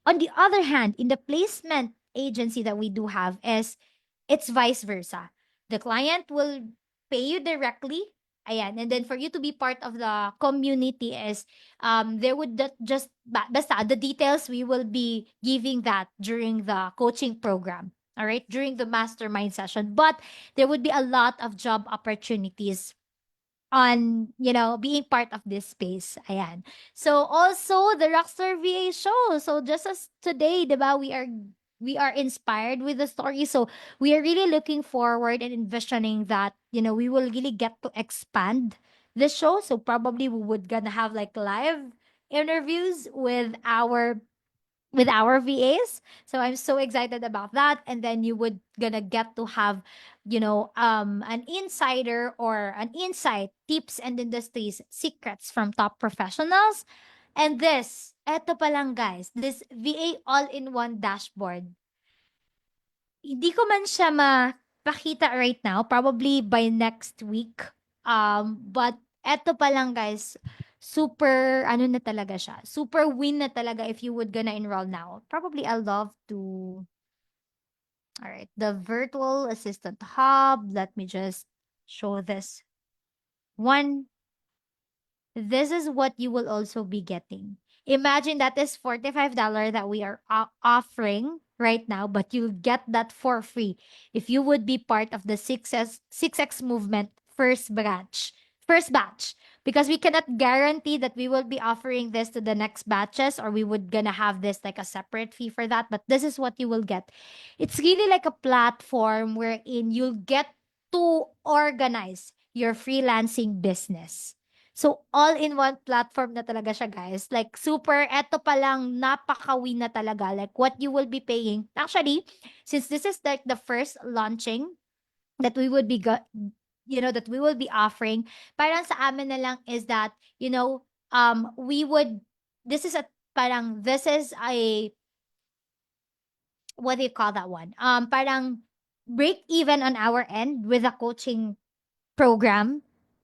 On the other hand, in the placement agency that we do have is it's vice versa. The client will pay you directly. Ayan. And then for you to be part of the community is there would basta the details we will be giving that during the coaching program. All right, during the mastermind session. But there would be a lot of job opportunities on, being part of this space. Ayan. So also the Rockstar VA show. So just as today, 'di ba, we are inspired with the story. So we are really looking forward and envisioning that, we will really get to expand the show. So probably we would gonna have like live interviews with our VAs. So I'm so excited about that. And then you would gonna get to have, an insider or an insight, tips and industries secrets from top professionals. And this, eto pa lang guys, this VA all-in-one dashboard, hindi ko man siya mapakita right now, probably by next week. But eto pa lang guys, super ano na talaga siya. Super win na talaga if you would gonna enroll now. Probably I'll love to. All right, the virtual assistant hub. Let me just show this one. This is what you will also be getting. Imagine that is $45 that we are offering right now, but you'll get that for free if you would be part of the 6X movement first batch. First batch, because we cannot guarantee that we will be offering this to the next batches, or we would gonna have this like a separate fee for that, but this is what you will get. It's really like a platform wherein you'll get to organize your freelancing business. So, all-in-one platform na talaga siya, guys. Like, super, eto pa lang, napaka-win na talaga. Like, what you will be paying. Actually, since this is like the first launching that we would be, that we will be offering, parang sa amin na lang is that, we would, this is a, parang, this is a, what do you call that one? Parang, break even on our end with a coaching program,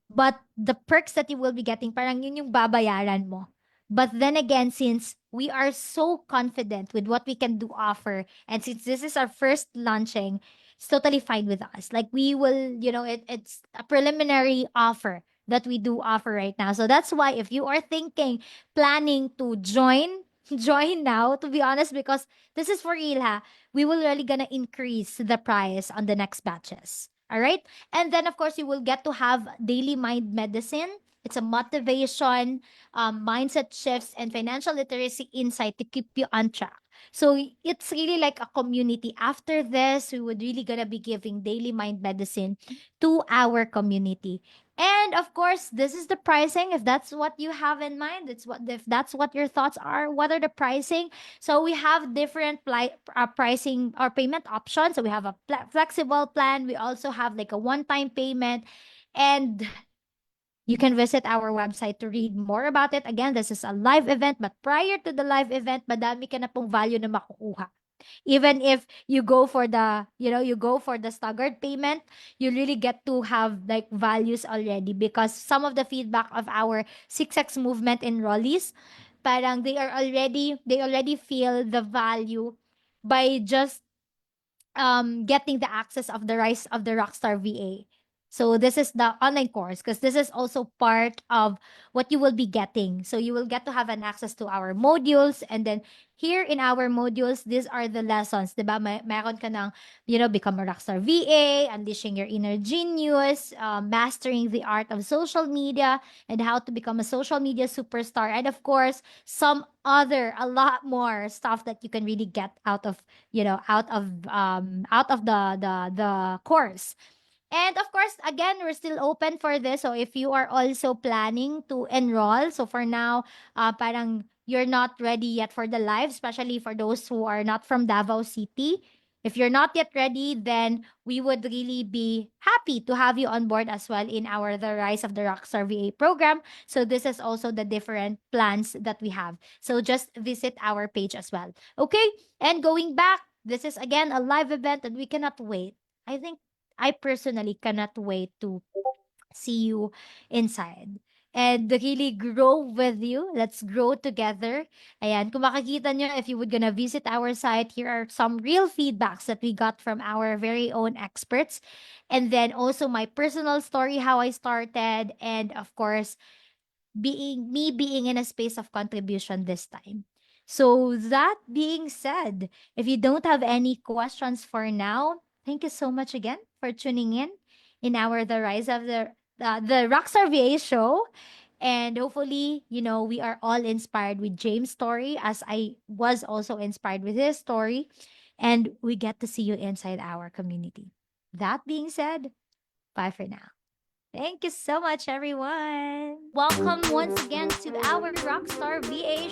but the perks that you will be getting, parang yun yung babayaran mo. But then again, since we are so confident with what we can do offer, and since this is our first launching, it's totally fine with us. Like we will, it's a preliminary offer that we do offer right now. So that's why if you are thinking, planning to join, join now, to be honest, because this is for real ha. We will really gonna increase the price on the next batches. All right. And then, of course, you will get to have daily mind medicine. It's a motivation, mindset shifts, and financial literacy insight to keep you on track. So it's really like a community. After this, we would really gonna be giving daily mind medicine to our community. And of course, this is the pricing. If that's what you have in mind, it's what if that's what your thoughts are. What are the pricing? So we have different pricing or payment options. So we have a flexible plan. We also have like a one-time payment, and you can visit our website to read more about it. Again, this is a live event, but prior to the live event, madami ka na pong value na makukuha. Even if you go for the, staggered payment, you really get to have like values already, because some of the feedback of our 6X movement enrollees, parang they already feel the value by just getting the access of the Rise of the Rockstar VA. So this is the online course, because this is also part of what you will be getting. So you will get to have an access to our modules, and then here in our modules, these are the lessons, 'di ba? Meron ka ng, become a Rockstar VA, unleashing your inner genius, mastering the art of social media, and how to become a social media superstar, and of course, a lot more stuff that you can really get out of, out of the course. And of course, again, we're still open for this. So if you are also planning to enroll, so for now, parang you're not ready yet for the live, especially for those who are not from Davao City. If you're not yet ready, then we would really be happy to have you on board as well in our The Rise of the Rockstar VA program. So this is also the different plans that we have. So just visit our page as well. Okay? And going back, this is again a live event and we cannot wait. I think I personally cannot wait to see you inside and really grow with you. Let's grow together. Ayan, kung makikita nyo, if you would gonna visit our site, here are some real feedbacks that we got from our very own experts. And then also my personal story, how I started, and of course, being in a space of contribution this time. So that being said, if you don't have any questions for now, thank you so much again for tuning in our The Rise of the Rockstar VA show. And hopefully, we are all inspired with James' story, as I was also inspired with his story. And we get to see you inside our community. That being said, bye for now. Thank you so much, everyone. Welcome once again to our Rockstar VA